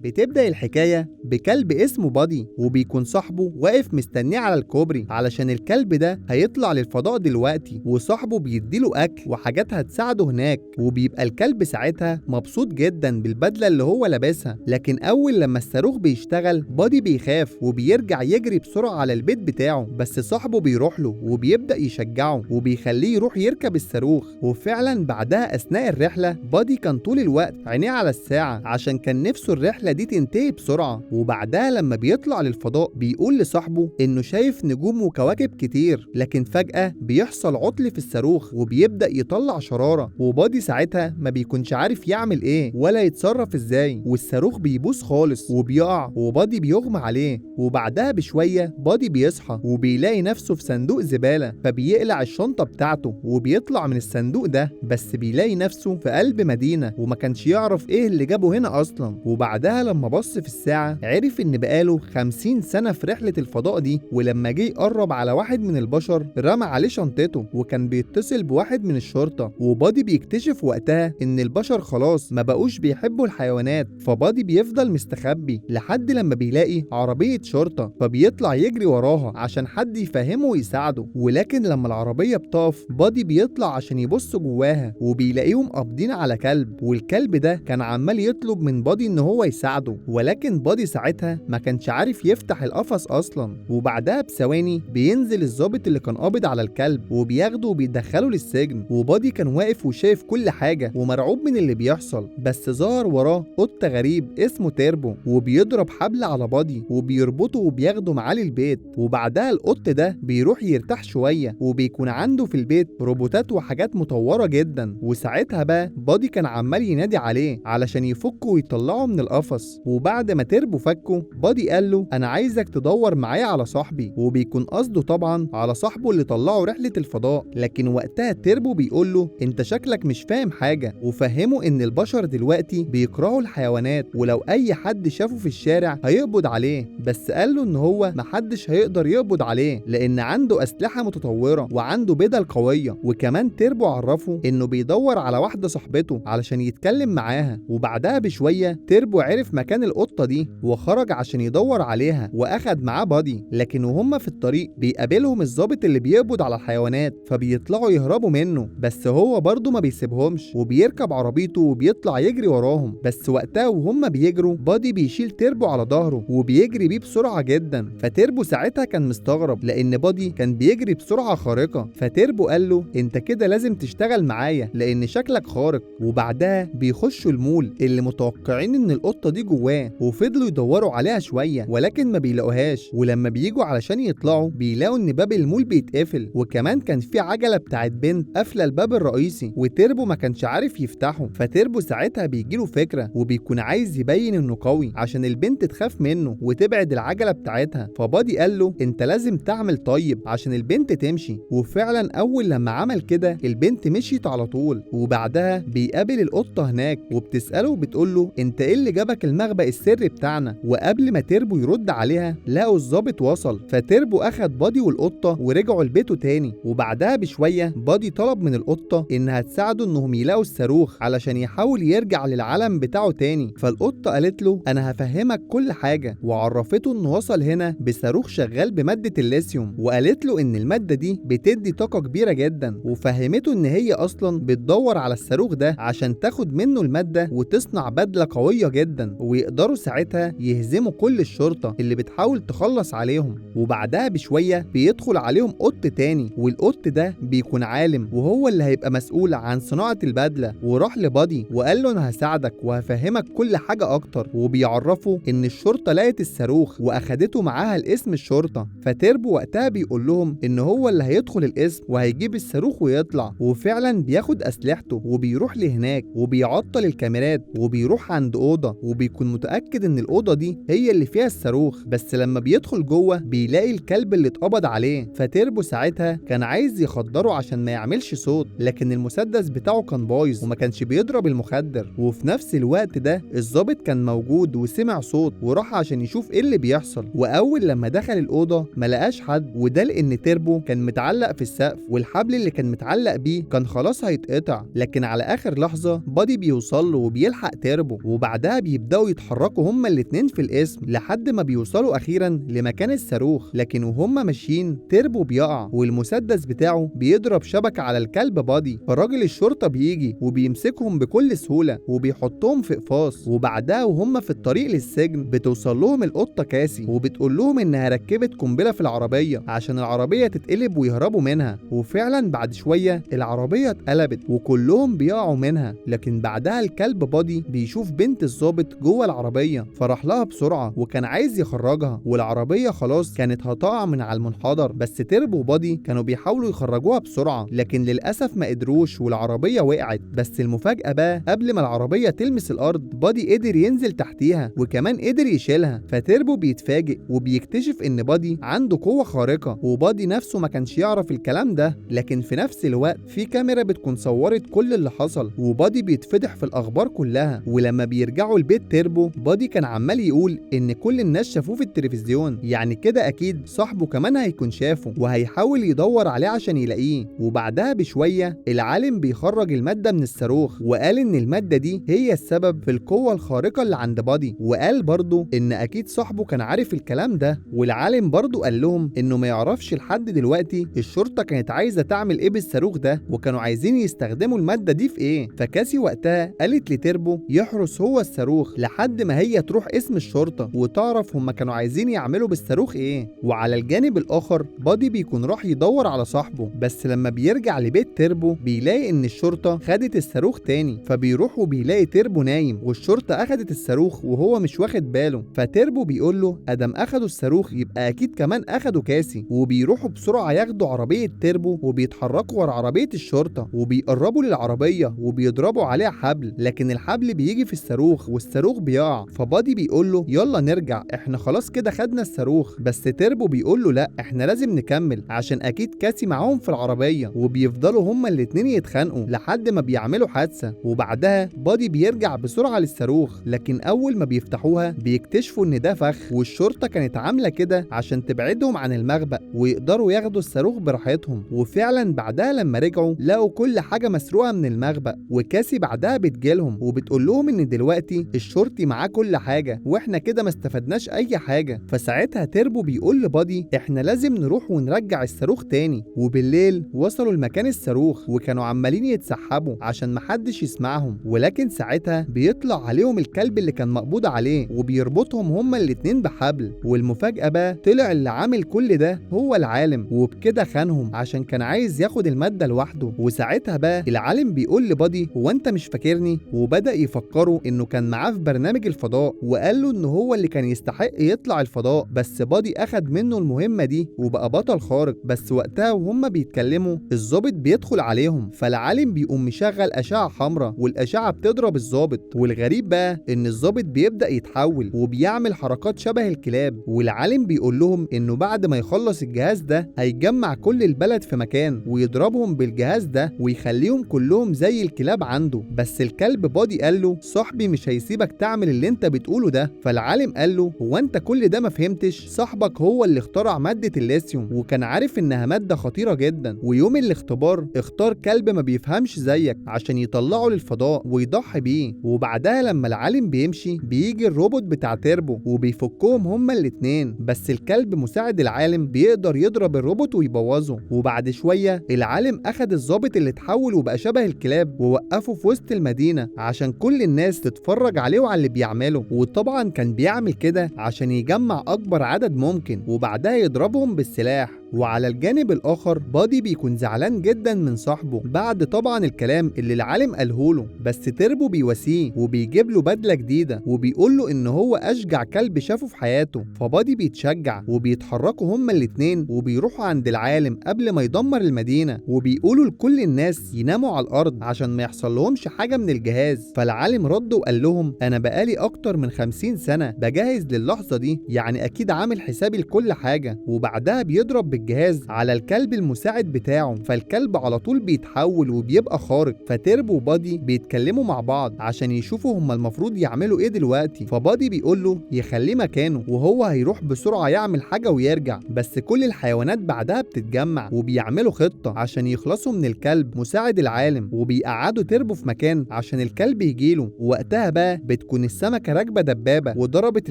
بتبدأ الحكاية بكلب اسمه بادي، وبيكون صاحبه واقف مستنيه على الكوبري علشان الكلب ده هيطلع للفضاء دلوقتي، وصاحبه بيديله أكل وحاجات هتساعده هناك. وبيبقى الكلب ساعتها مبسوط جدا بالبدلة اللي هو لابسها. لكن أول لما الصاروخ بيشتغل بادي بيخاف وبيرجع يجري بسرعة على البيت بتاعه، بس صاحبه بيروح له وبيبدأ يشجعه وبيخليه يروح يركب الصاروخ. وفعلا بعدها أثناء الرحلة بادي كان طول الوقت عينيه على الساعة عشان كان نفسه الرحلة دي تنتهي بسرعة. وبعدها لما بيطلع للفضاء بيقول لصاحبه انه شايف نجوم وكواكب كتير، لكن فجأة بيحصل عطل في الصاروخ وبيبدأ يطلع شرارة. وبادي ساعتها ما بيكونش عارف يعمل ايه ولا يتصرف ازاي، والصاروخ بيبوظ خالص وبيقع وبادي بيغمى عليه. وبعدها بشوية بادي بيصحى وبيلاقي نفسه في صندوق زبالة، فبيقلع الشنطة بتاعته وبيطلع من الصندوق ده، بس بيلاقي نفسه في قلب مدينة وما كانش يعرف ايه اللي جابه هنا اصلا. وبعدها لما بص في الساعة عرف ان بقاله 50 سنة في رحلة الفضاء دي. ولما جه يقرب على واحد من البشر رمى عليه شنطته، وكان بيتصل بواحد من الشرطة. وبادي بيكتشف وقتها ان البشر خلاص ما بقوش بيحبوا الحيوانات، فبادي بيفضل مستخبي لحد لما بيلاقي عربية شرطة، فبيطلع يجري وراها عشان حد يفهمه ويساعده. ولكن لما العربية بتقف بادي بيطلع عشان يبص جواها وبيلاقيهم قابضين على كلب، والكلب ده كان عمال يطلب من بادي ان هو يساعده. ولكن بادي ساعتها ما كانش عارف يفتح القفص اصلا. وبعدها بثواني بينزل الضابط اللي كان قابض على الكلب وبياخده وبيدخله للسجن. وبادي كان واقف وشايف كل حاجة ومرعوب من اللي بيحصل، بس ظهر وراه قط غريب اسمه تيربو وبيضرب حبل على بادي وبيربطه وبياخده معاه للبيت. وبعدها القط ده بيروح يرتاح شوية وبيكون عنده في البيت روبوتات وحاجات مطورة جدا. وساعتها بقى بادي كان عمال ينادي عليه علشان يفكه ويطلعه من القفص. وبعد ما تيربو فكه بادي قال له انا عايزك تدور معايا على صاحبي، وبيكون قصده طبعا على صاحبه اللي طلعه رحلة الفضاء. لكن وقتها تيربو بيقول له انت شكلك مش فاهم حاجة، وفهمه ان البشر دلوقتي بيكرهوا الحيوانات ولو اي حد شافه في الشارع هيقبض عليه. بس قال له ان هو محدش هيقدر يقبض عليه لان عنده اسلحة متطورة وعنده بدل قوية. وكمان تيربو عرفه انه بيدور على واحدة صاحبته علشان يتكلم معاها. وبعدها بشوية تيربو عرف مكان القطة دي وخرج عشان يدور عليها واخد معاه بادي. لكن وهم في الطريق بيقابلهم الضابط اللي بيقبض على الحيوانات، فبيطلعوا يهربوا منه، بس هو برضه ما بيسيبهمش وبيركب عربيته وبيطلع يجري وراهم. بس وقتها وهم بيجروا بادي بيشيل تيربو على ظهره وبيجري بيه بسرعة جدا. فتيربو ساعتها كان مستغرب لان بادي كان بيجري بسرعة خارقة. فتيربو قال له انت كده لازم تشتغل معايا لان شكلك خارق. وبعدها بيخشوا المول اللي متوقعين ان القطة دي جواه، وفضلوا يدوروا عليها شوية ولكن ما بيلاقوهاش. ولما بييجوا علشان يطلعوا بيلاقوا ان باب المول بيتقفل، وكمان كان في عجلة بتاعت بنت قافلة الباب الرئيسي وتيربو ما كانش عارف يفتحه. فتيربو ساعتها بيجيله فكرة وبيكون عايز يبين انه قوي عشان البنت تخاف منه وتبعد العجلة بتاعتها. فبادي قال له انت لازم تعمل طيب عشان البنت تمشي. وفعلا اول لما عمل كده البنت مشيت على طول. وبعدها بيقابل القطة هناك وبتسأله وبتقول له انت ايه اللي جابك المخبأ السري بتاعنا؟ وقبل ما تيربو يرد عليها لقوا الظابط وصل. فتيربو اخد بادي والقطة ورجعوا لبيته تاني. وبعدها بشوية بادي طلب من القطة انها تساعده انهم يلاقوا الصاروخ علشان يحاول يرجع للعالم بتاعه تاني. فالقطة قالت له انا هفهمك كل حاجة، وعرفته انه وصل هنا بصاروخ شغال بمادة الليثيوم، وقالت له ان المادة دي بتدي طاقة كبيرة جدا، وفهمته ان هي اصلا بتدور على الصاروخ ده عشان تاخد منه المادة وتصنع بدلة قوية جدا. جدا، ويقدروا ساعتها يهزموا كل الشرطة اللي بتحاول تخلص عليهم. وبعدها بشوية بيدخل عليهم قط تاني، والقط ده بيكون عالم وهو اللي هيبقى مسؤول عن صناعة البدلة، وراح لبادي وقال له انا هساعدك وهفهمك كل حاجة اكتر، وبيعرفه ان الشرطة لقت الصاروخ واخدته معاها لاسم الشرطة. فتربو وقتها بيقول لهم ان هو اللي هيدخل الاسم وهيجيب الصاروخ ويطلع، وفعلا بياخد اسلحته وبيروح لهناك وبيعطل الكاميرات وبيروح عند اوضة وبيكون متأكد ان الاوضة دي هي اللي فيها الصاروخ. بس لما بيدخل جوه بيلاقي الكلب اللي اتقبض عليه. فتربو ساعتها كان عايز يخدره عشان ما يعملش صوت، لكن المسدس بتاعه كان بايظ وما كانش بيضرب المخدر. وفي نفس الوقت ده الضابط كان موجود وسمع صوت وراح عشان يشوف ايه اللي بيحصل. واول لما دخل الاوضه ما لقاش حد، وده لان تربو كان متعلق في السقف والحبل اللي كان متعلق بيه كان خلاص هيتقطع. لكن على اخر لحظه بادي بيوصل له وبيلحق تربو، وبعدها بيبداوا يتحركوا هما الاتنين في الاسم لحد ما بيوصلوا اخيرا لمكان الصاروخ. لكن وهما ماشيين تربو بيقع والمسدس بتاعه بيضرب شبكه على الكلب بادي. فراجل الشرطه بيجي وبيمسكهم بكل سهوله وبيحطهم في قفاص. وبعدها وهم في الطريق للسجن بتوصل لهم القطه كاسي وبتقول لهم انها ركبت قنبله في العربيه عشان العربيه تتقلب ويهربوا منها. وفعلا بعد شويه العربيه اتقلبت وكلهم بيقعوا منها. لكن بعدها الكلب بادي بيشوف بنت الضابط جوه العربيه فراح لها بسرعه وكان عايز يخرجها، والعربيه خلاص كانت هتقع من على المنحدر. بس تربو وبادي كانوا بيحاولوا يخرجوها بسرعه لكن للاسف ما قدروش والعربيه وقعت. بس المفاجاه بقى قبل ما العربيه تلمس الارض بادي قدر ينزل تحتيها وكمان قدر يشيلها. فتربو بيتفاجئ وبيكتشف ان بادي عنده قوه خارقه، وبادي نفسه ما كانش يعرف الكلام ده. لكن في نفس الوقت في كاميرا بتكون صورت كل اللي حصل، وبادي بيتفضح في الاخبار كلها. ولما بيرجعوا البيت تربو بادي كان عمال يقول ان كل الناس شافوه في التلفزيون، يعني كده اكيد صاحبه كمان هيكون شافه وهيحاول يدور عليه عشان يلاقيه. وبعدها بشويه العالم بيخرج الماده من الصاروخ وقال ان الماده دي هي السبب في القوه الخارقه اللي عند بادي، وقال برضه ان اكيد صاحبه كان عارف الكلام ده. والعالم برضه قال لهم انه ما يعرفش لحد دلوقتي الشرطه كانت عايزه تعمل ايه بالصاروخ ده وكانوا عايزين يستخدموا الماده دي في ايه. فكاسي وقتها قالت لتربو يحرس هو الصاروخ لحد ما هي تروح اسم الشرطه وتعرف هم كانوا عايزين يعملوا بالصاروخ ايه. وعلى الجانب الاخر بادي بيكون راح يدور على صاحبه، بس لما بيرجع لبيت تربو بيلاقي ان الشرطه خدت الصاروخ تاني. فبيروح وبيلاقي تربو نايم والشرطه اخدت الصاروخ وهو مش واخد باله. فتربو بيقول له ادم اخدوا الصاروخ يبقى اكيد كمان اخدوا كاسي. وبيروحوا بسرعه ياخدوا عربيه تربو وبيتحركوا ورا عربيه الشرطه وبيقربوا للعربيه وبيضربوا عليها حبل، لكن الحبل بيجي في الصاروخ والصاروخ بيقع. فبادي بيقول له يلا نرجع احنا خلاص كده خدنا الصاروخ. بس تربو بيقول له لا احنا لازم نكمل عشان اكيد كاسي معاهم في العربيه. وبيفضلوا هما الاتنين يتخانقوا لحد ما بيعملوا حادثه. وبعدها بادي بيرجع بسرعه للصاروخ، لكن اول ما بيفتحوها بيكتشفوا ان ده فخ والشرطه كانت عامله كده عشان تبعدهم عن المخبأ ويقدروا ياخدوا الصاروخ براحتهم. وفعلا بعدها لما رجعوا لقوا كل حاجه مسروقه من المخبأ. وكاسي بعدها بتجيلهم وبتقول لهم ان دلوقتي الشرطي معاه كل حاجه واحنا كده ما استفدناش اي حاجه. فساعتها تربو بيقول لبادي احنا لازم نروح ونرجع الصاروخ تاني. وبالليل وصلوا لمكان الصاروخ وكانوا عمالين يتسحبوا عشان محدش يسمعهم. ولكن ساعتها بيطلع عليهم الكلب اللي كان مقبوض عليه وبيربطهم هما الاتنين بحبل. والمفاجأة بقى طلع اللي عامل كل ده هو العالم، وبكده خانهم عشان كان عايز ياخد المادة لوحده. وساعتها بقى العالم بيقول لبادي هو انت مش فاكرني؟ وبدأ يفكروا انه كان معاه في برنامج الفضاء وقال له انه هو اللي كان يستحق يطلع الفضاء، بس بادي اخد منه المهمة دي وبقى بطل خارق. بس وقتها وهم بيتكلموا الضابط بيدخل عليهم، فالعالم بيقوم مشغل أشعة حمراء والأشعة بتضرب الضابط. والغريب بقى ان الضابط بيبدأ يتحول وبيعمل حركات شبه الكلاب. والعالم بيقول لهم انه بعد ما يخلص الجهاز ده هيجمع كل البلد في مكان ويضربهم بالجهاز ده ويخليهم كلهم زي الكلاب عنده. بس الكلب بادي قال له صاحبي مش هيسيبك تعمل اللي انت بتقوله ده. فالعالم قال له هو انت كل ده ما فهمتش؟ صاحبك هو اللي اخترع مادة الليثيوم وكان عارف انها مادة خطيرة جدا، ويوم الاختبار اختار كلب ما بيفهمش زيك عشان يطلعه للفضاء ويضحي بيه. وبعدها لما العالم بيمشي بيجي الروبوت بتاع تربو وبيفكهم هما الاتنين، بس الكلب مساعد العالم بيقدر يضرب الروبوت ويبوظه. وبعد شوية العالم اخد الضابط اللي اتحول وبقى شبه الكلاب ووقفه في وسط المدينة عشان كل الناس تتفرج عليه عليه وعلى اللي بيعمله، وطبعا كان بيعمل كده عشان يجمع أكبر عدد ممكن وبعدها يضربهم بالسلاح. وعلى الجانب الآخر بادي بيكون زعلان جدا من صاحبه بعد طبعا الكلام اللي العالم قالهوله، بس تربو بيواسيه وبيجيب له بدلة جديدة وبيقول له إن هو أشجع كلب شافه في حياته. فبادي بيتشجع وبيتحركوا هما الاتنين وبيروحوا عند العالم قبل ما يدمر المدينة، وبيقولوا لكل الناس يناموا على الأرض عشان ما يحصل لهمش حاجة من الجهاز. فالعالم رد وقال لهم أنا بقالي أكتر من 50 سنة بجهز للحظة دي، يعني أكيد عامل حسابي لكل حاجة. وبعدها بيضرب الجهاز على الكلب المساعد بتاعه، فالكلب على طول بيتحول وبيبقى خارق. فتربو وبادي بيتكلموا مع بعض عشان يشوفوا هما المفروض يعملوا ايه دلوقتي. فبادي بيقول له يخليه مكانه وهو هيروح بسرعة يعمل حاجة ويرجع، بس كل الحيوانات بعدها بتتجمع وبيعملوا خطة عشان يخلصوا من الكلب مساعد العالم، وبيقعدوا تربو في مكان عشان الكلب يجيله. ووقتها بقى بتكون السمكة راكبة دبابة وضربت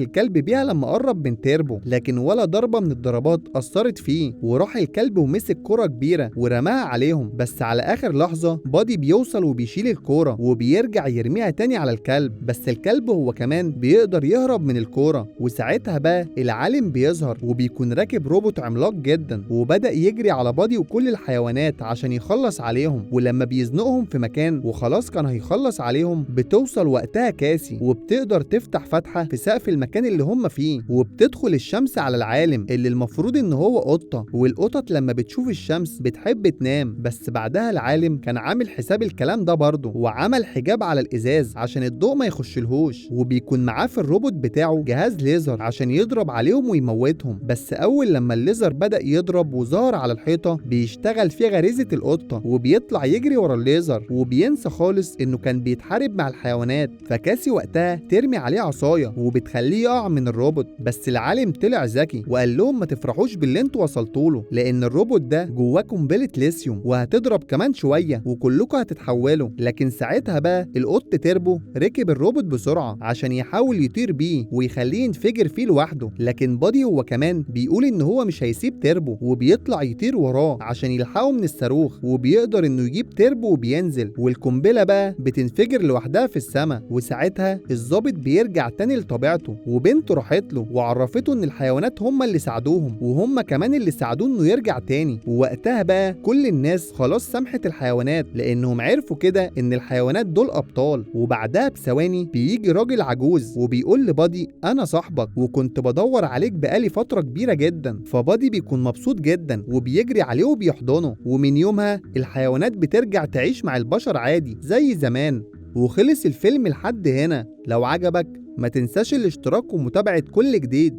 الكلب بيها لما قرب من تربو، لكن ولا ضربة من الضربات أثرت فيه، وراح الكلب ومسك كرة كبيرة ورماها عليهم. بس على آخر لحظة بادي بيوصل وبيشيل الكرة وبيرجع يرميها تاني على الكلب، بس الكلب هو كمان بيقدر يهرب من الكرة. وساعتها بقى العالم بيظهر وبيكون راكب روبوت عملاق جدا وبدأ يجري على بادي وكل الحيوانات عشان يخلص عليهم. ولما بيزنقهم في مكان وخلاص كان هيخلص عليهم بتوصل وقتها كاسي وبتقدر تفتح فتحة في سقف المكان اللي هم فيه، وبتدخل الشمس على العالم اللي المفروض ان هو قطة. والقطط لما بتشوف الشمس بتحب تنام، بس بعدها العالم كان عامل حساب الكلام ده برضه وعمل حجاب على الازاز عشان الضوء ما يخشلهوش، وبيكون معاه في الروبوت بتاعه جهاز ليزر عشان يضرب عليهم ويموتهم. بس اول لما الليزر بدأ يضرب وظهر على الحيطة بيشتغل فيه غريزة القطة وبيطلع يجري ورا الليزر وبينسى خالص انه كان بيتحارب مع الحيوانات. فكاسي وقتها ترمي عليه عصاية وبتخليه يقع من الروبوت، بس العالم طلع ذكي وقال لهم ما تفرحوش باللي انتوا وصلتوا له، لان الروبوت ده جواه قنبلة ليثيوم وهتضرب كمان شوية وكلكم هتتحولوا. لكن ساعتها بقى القط تربو ركب الروبوت بسرعة عشان يحاول يطير بيه ويخليه ينفجر فيه لوحده، لكن بادي هو كمان بيقول ان هو مش هيسيب تربو وبيطلع يطير وراه عشان يلحقه من الصاروخ، وبيقدر انه يجيب تربو وبينزل والقنبلة بقى بتنفجر لوحدها في السماء. وساعتها الضابط بيرجع تاني لطبيعته وبنته راحت له وعرفته ان الحيوانات هم اللي ساعدوهم وهم كمان اللي ساعدوه انه يرجع تاني. ووقتها بقى كل الناس خلاص سامحت الحيوانات لانهم عرفوا كده ان الحيوانات دول ابطال. وبعدها بثواني بيجي راجل عجوز وبيقول لبادي انا صاحبك وكنت بدور عليك بقالي فترة كبيرة جدا. فبادي بيكون مبسوط جدا وبيجري عليه وبيحضنه، ومن يومها الحيوانات بترجع تعيش مع البشر عادي زي زمان. وخلص الفيلم لحد هنا. لو عجبك ما تنساش الاشتراك ومتابعة كل جديد.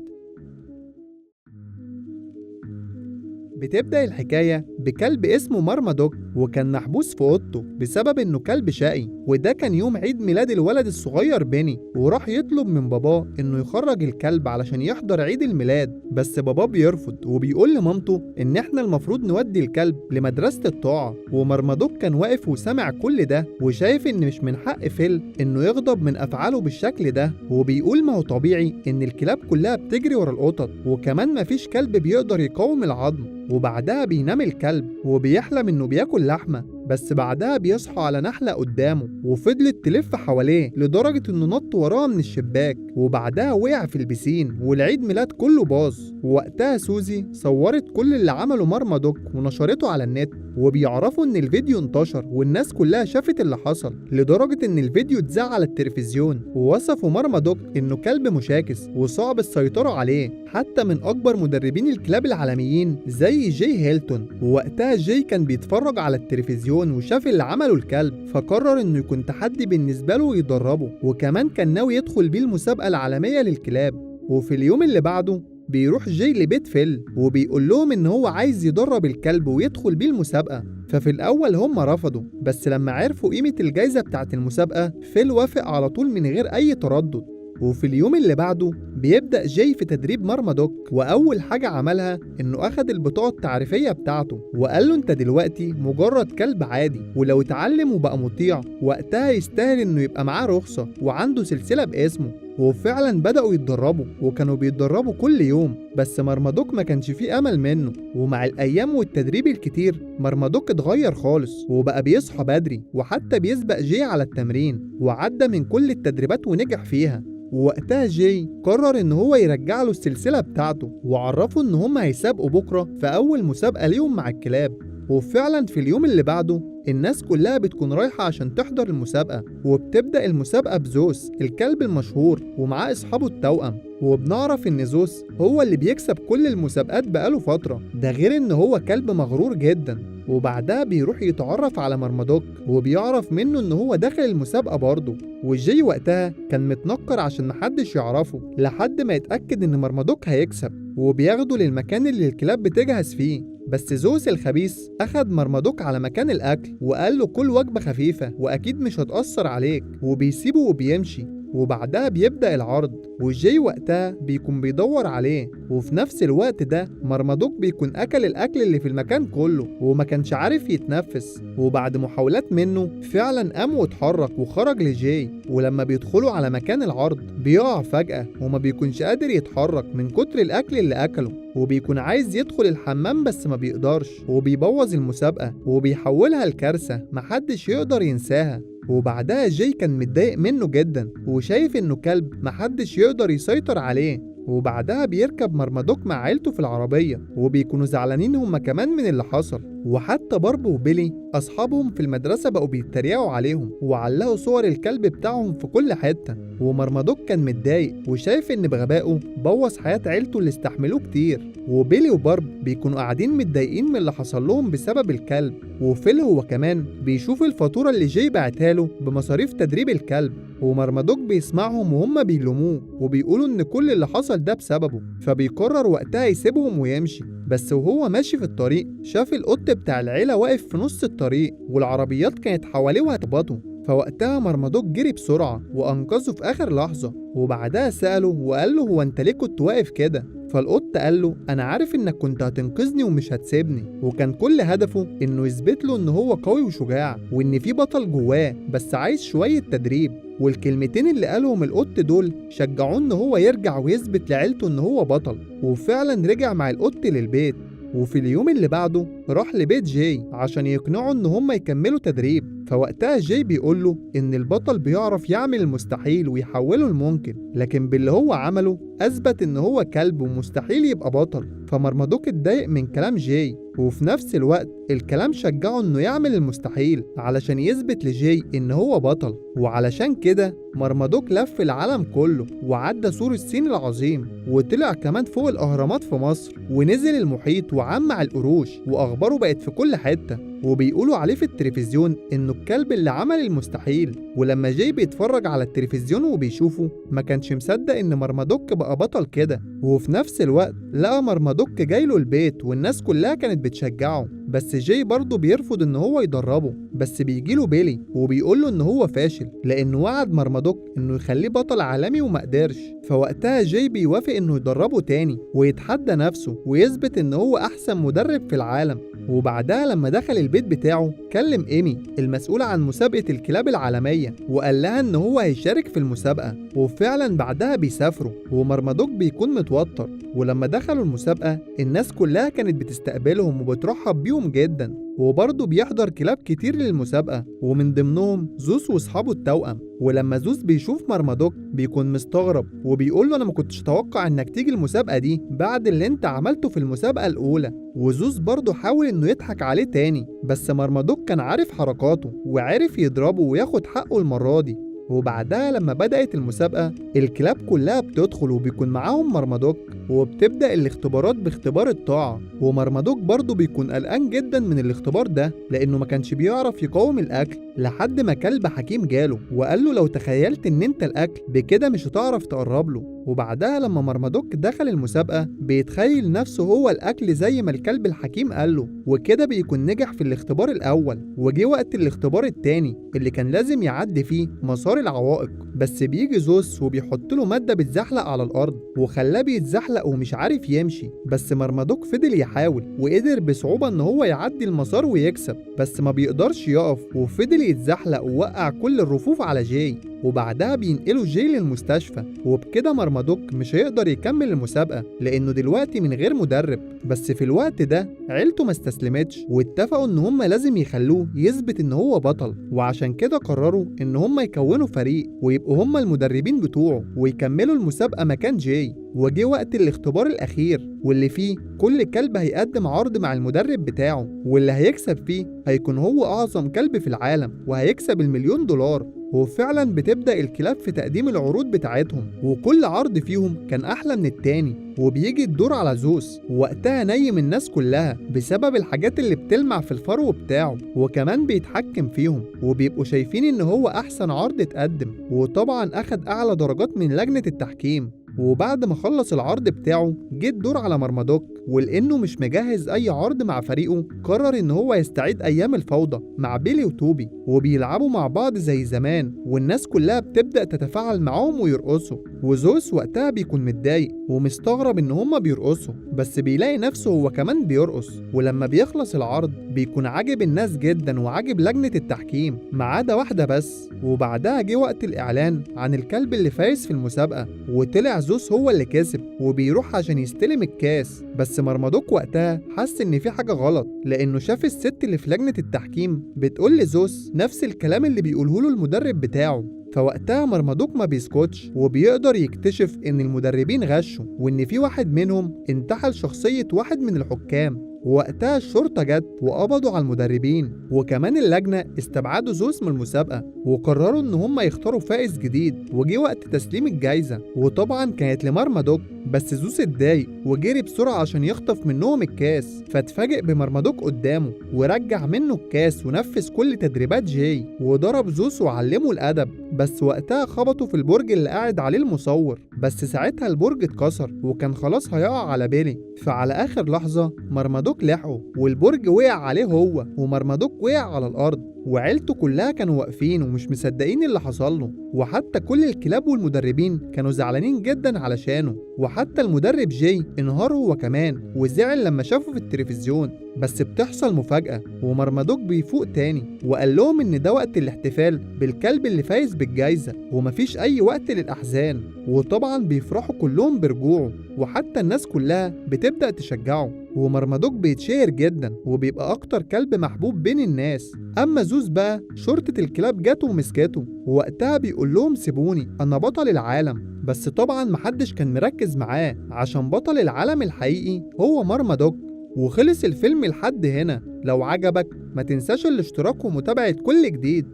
بتبدأ الحكاية بكلب اسمه مارمادوك وكان محبوس في اوضته بسبب انه كلب شقي، وده كان يوم عيد ميلاد الولد الصغير بيني، وراح يطلب من باباه انه يخرج الكلب علشان يحضر عيد الميلاد، بس باباه بيرفض وبيقول لمامته ان احنا المفروض نودي الكلب لمدرسة الطاعة. ومارمادوك كان واقف وسامع كل ده وشايف ان مش من حق فيل انه يغضب من افعاله بالشكل ده، وبيقول ما هو طبيعي ان الكلاب كلها بتجري ورا القطط وكمان مفيش كلب بيقدر يقاوم العظم. وبعدها بينام الكلب وبيحلم انه بياكل لحمة، بس بعدها بيصحى على نحلة قدامه وفضلت تلف حواليه لدرجة انه نط وراها من الشباك، وبعدها وقع في البسين والعيد ميلاد كله باظ. ووقتها سوزي صورت كل اللي عمله مارمادوك ونشرته على النت، وبيعرفوا ان الفيديو انتشر والناس كلها شافت اللي حصل لدرجة ان الفيديو اتذاع على التلفزيون، ووصفوا مارمادوك انه كلب مشاكس وصعب السيطرة عليه حتى من اكبر مدربين الكلاب العالميين زي جي هيلتون. ووقتها جي كان بيتفرج على التلفزيون وشاف اللي عمله الكلب، فقرر انه يكون تحدي بالنسبة له ويدربه، وكمان كان ناوي يدخل بيه المسابقة العالمية للكلاب. وفي اليوم اللي بعده بيروح جي لبيت فيل وبيقول لهم ان هو عايز يدرب الكلب ويدخل بيه المسابقة. ففي الاول هم رفضوا، بس لما عرفوا قيمة الجايزة بتاعت المسابقة فيل وافق على طول من غير اي تردد. وفي اليوم اللي بعده بيبدأ جاي في تدريب مارمادوك، وأول حاجة عملها إنه أخد البطاقة التعريفية بتاعته وقال له أنت دلوقتي مجرد كلب عادي، ولو اتعلم وبقى مطيع وقتها يستاهل إنه يبقى معاه رخصة وعنده سلسلة باسمه. وفعلا بدأوا يتدربوا وكانوا بيتدربوا كل يوم، بس مرمدوك ما كانش فيه أمل منه. ومع الأيام والتدريب الكتير مرمدوك اتغير خالص وبقى بيصحى بدري وحتى بيسبق جي على التمرين، وعدى من كل التدريبات ونجح فيها. ووقتها جاي قرر ان هو يرجع له السلسلة بتاعته، وعرفه ان هم هيسابقوا بكرة في اول مسابقة ليهم مع الكلاب. وفعلا في اليوم اللي بعده الناس كلها بتكون رايحة عشان تحضر المسابقة، وبتبدأ المسابقة بزوس الكلب المشهور ومعاه اصحابه التوأم. وبنعرف ان زوس هو اللي بيكسب كل المسابقات بقاله فترة، ده غير ان هو كلب مغرور جدا. وبعدها بيروح يتعرف على مرمدوك وبيعرف منه ان هو داخل المسابقة برضه. وجاي وقتها كان متنكر عشان محدش يعرفه لحد ما يتأكد ان مرمدوك هيكسب، وبياخده للمكان اللي الكلاب بتجهز فيه. بس زوس الخبيث أخد مرمدوك على مكان الأكل وقال له كل وجبة خفيفة وأكيد مش هتأثر عليك، وبيسيبه وبيمشي. وبعدها بيبدأ العرض وجاي وقتها بيكون بيدور عليه، وفي نفس الوقت ده مرمدوك بيكون أكل الأكل اللي في المكان كله وما كانش عارف يتنفس. وبعد محاولات منه فعلا قام واتحرك وخرج لجاي، ولما بيدخلوا على مكان العرض بيقع فجأة وما بيكونش قادر يتحرك من كتر الأكل اللي أكله، وبيكون عايز يدخل الحمام بس ما بيقدرش، وبيبوظ المسابقة وبيحولها لكارثة محدش يقدر ينساها. وبعدها جاي كان متضايق منه جدا وشايف انه كلب محدش يقدر يسيطر عليه. وبعدها بيركب مرمدوك مع عيلته في العربية وبيكونوا زعلانين هما كمان من اللي حصل. وحتى باربو وبيلي أصحابهم في المدرسة بقوا بيتريقوا عليهم وعلقوا صور الكلب بتاعهم في كل حتة. ومرمدوك كان متضايق وشايف إن بغبائه بوظ حياة عيلته اللي استحملوه كتير. وبيلي وبارب بيكونوا قاعدين متضايقين من اللي حصل لهم بسبب الكلب. وفيل هو كمان بيشوف الفاتورة اللي جاي بعتها له بمصاريف تدريب الكلب، ومرمدوك بيسمعهم وهم بيلوموه وبيقولوا إن كل اللي حصل ده بسببه. فبيقرر وقتها يسيبهم ويمشي. بس وهو ماشي في الطريق شاف القط بتاع العيلة واقف في نص الطريق والعربيات كانت حواليه وهتخبطه. فوقتها مرمدوك جري بسرعة وأنقذه في آخر لحظة. وبعدها سأله وقال له هو أنت ليه كنت واقف كده؟ فالقط قال له أنا عارف إنك كنت هتنقذني ومش هتسيبني. وكان كل هدفه إنه يثبت له إن هو قوي وشجاع وإن في بطل جواه بس عايز شوية تدريب. والكلمتين اللي قالهم القط دول شجعوه إن هو يرجع ويثبت لعيلته إن هو بطل. وفعلا رجع مع القط للبيت. وفي اليوم اللي بعده راح لبيت جاي عشان يقنعه إن هم يكملوا تدريب. فوقتها جاي بيقول له إن البطل بيعرف يعمل المستحيل ويحوله لممكن، لكن باللي هو عمله أثبت إن هو كلب ومستحيل يبقى بطل. فمرمدوك اتضايق من كلام جاي، وفي نفس الوقت الكلام شجعه إنه يعمل المستحيل علشان يثبت لجاي إن هو بطل. وعلشان كده مرمدوك لف العالم كله وعدى سور الصين العظيم وطلع كمان فوق الأهرامات في مصر ونزل المحيط وعمع القروش وأخباره بقت في كل حتة. وبيقولوا عليه في التلفزيون إنه الكلب اللي عمل المستحيل. ولما جاي بيتفرج على التلفزيون وبيشوفه ما كانش مصدق إن مرمدوك بقى بطل كده. وفي نفس الوقت لقى مرمدوك جايله البيت والناس كلها كانت بتشجعه، بس جاي برضه بيرفض إن هو يدربه. بس بيجيله بيلي وبيقوله إن هو فاشل لأنه وعد مرمدوك إنه يخليه بطل عالمي وما قدرش. فوقتها جاي بيوافق إنه يدربه تاني ويتحدى نفسه ويثبت إن هو أحسن مدرب في العالم. وبعدها لما دخل البيت بتاعه كلم إيمي المسؤولة عن مسابقة الكلاب العالمية وقال لها إن هو هيشارك في المسابقة. وفعلا بعدها بيسافروا ومرمدوك بيكون متوتر. ولما دخلوا المسابقة الناس كلها كانت بتستقبلهم وبترحب بيهم جدا، وبرضه بيحضر كلاب كتير للمسابقة ومن ضمنهم زوس واصحابه التوأم. ولما زوس بيشوف مرمدوك بيكون مستغرب وبيقول له انا ما كنتش اتوقع انك تيجي المسابقة دي بعد اللي انت عملته في المسابقة الاولى. وزوس برضه حاول انه يضحك عليه تاني، بس مرمدوك كان عارف حركاته وعرف يضربه وياخد حقه المرة دي. وبعدها لما بدأت المسابقة الكلاب كلها بتدخل وبيكون معاهم مرمدوك، وبتبدأ الاختبارات باختبار الطاعة. ومرمدوك برضه بيكون قلقان جدا من الاختبار ده لأنه ما كانش بيعرف يقاوم الأكل لحد ما كلب حكيم جاله وقال له لو تخيلت إن أنت الأكل بكده مش هتعرف تقرب له. وبعدها لما مرمدوك دخل المسابقة بيتخيل نفسه هو الأكل زي ما الكلب الحكيم قاله، وكده بيكون نجح في الاختبار الأول. وجي وقت الاختبار التاني اللي كان لازم يعدي فيه مسار العوائق، بس بيجي زوس وبيحط له مادة بتزحلق على الأرض وخلاه بيتزحلق ومش عارف يمشي. بس مرمدوك فضل يحاول وقدر بصعوبة إن هو يعدي المسار ويكسب، بس ما بيقدرش يقف وفضل يتزحلق ووقع كل الرفوف على جاي. وبعدها بينقلوا جاي للمستشفى. وبكده مرمادوك مش هيقدر يكمل المسابقة لأنه دلوقتي من غير مدرب. بس في الوقت ده عيلته ما استسلمتش واتفقوا إن هم لازم يخلوه يثبت إن هو بطل، وعشان كده قرروا إن هم يكونوا فريق ويبقوا هم المدربين بتوعه ويكملوا المسابقة مكان جاي. وجه وقت الاختبار الأخير واللي فيه كل كلب هيقدم عرض مع المدرب بتاعه، واللي هيكسب فيه هيكون هو أعظم كلب في العالم وهيكسب $1,000,000. وفعلا بتبدأ الكلاب في تقديم العروض بتاعتهم، وكل عرض فيهم كان أحلى من التاني. وبيجي الدور على زوس، ووقتها نيم الناس كلها بسبب الحاجات اللي بتلمع في الفرو بتاعه، وكمان بيتحكم فيهم وبيبقوا شايفين إن هو أحسن عرض اتقدم، وطبعا أخد أعلى درجات من لجنة التحكيم. وبعد ما خلص العرض بتاعه جه الدور على مرمادوك، ولأنه مش مجهز أي عرض مع فريقه قرر إن هو يستعيد أيام الفوضى مع بيلي وتوبي، وبيلعبوا مع بعض زي زمان، والناس كلها بتبدأ تتفاعل معاهم ويرقصوا. وزوس وقتها بيكون متضايق ومستغرب إن هما بيرقصوا، بس بيلاقي نفسه هو كمان بيرقص. ولما بيخلص العرض بيكون عاجب الناس جدا وعاجب لجنة التحكيم ما عدا واحدة بس. وبعدها جه وقت الإعلان عن الكلب اللي فايز في المسابقة، وطلع زوس هو اللي كسب وبيروح عشان يستلم الكاس. بس مرمادوك وقتها حس إن في حاجة غلط، لأنه شاف الست اللي في لجنة التحكيم بتقول لزوس نفس الكلام اللي بيقوله له المدرب بتاعه. فوقتها مرمادوك ما بيسكتش وبيقدر يكتشف إن المدربين غشوا، وإن في واحد منهم انتحل شخصية واحد من الحكام. ووقتها الشرطة جت وقبضوا على المدربين، وكمان اللجنة استبعدوا زوس من المسابقة وقرروا إن هم يختاروا فائز جديد. وجي وقت تسليم الجايزة، وطبعا كانت لمرمادوك، بس زوس اتضايق وجري بسرعة عشان يخطف منهم الكاس، فاتفاجئ بمرمادوك قدامه ورجع منه الكاس ونفذ كل تدريبات جاي وضرب زوس وعلمه الأدب. بس وقتها خبطوا في البرج اللي قاعد عليه المصور، بس ساعتها البرج اتكسر وكان خلاص هيقع على بيلي. فعلى آخر لحظة مرمادوك لحقه والبرج وقع عليه هو، ومرمادوك وقع على الأرض، وعيلته كلها كانوا واقفين ومش مصدقين اللي حصل له. وحتى كل الكلاب والمدربين كانوا زعلانين جدا علشانه، وحتى المدرب جاي انهار هو كمان وزعل لما شافه في التلفزيون. بس بتحصل مفاجأة ومرمادوك بيفوق تاني وقال لهم ان ده وقت الاحتفال بالكلب اللي فايز بالجايزة ومفيش اي وقت للأحزان. وطبعا بيفرحوا كلهم برجوعه، وحتى الناس كلها بتبدأ تشجعه، ومرمادوك بيتشهر جدا وبيبقى اكتر كلب محبوب بين الناس. اما زوس بقى شرطة الكلاب جاته ومسكته، ووقتها بيقول لهم سيبوني انا بطل العالم. بس طبعا محدش كان مركز معاه عشان بطل العالم الحقيقي هو مرمادوك. وخلص الفيلم لحد هنا. لو عجبك ما تنساش الاشتراك ومتابعة كل جديد.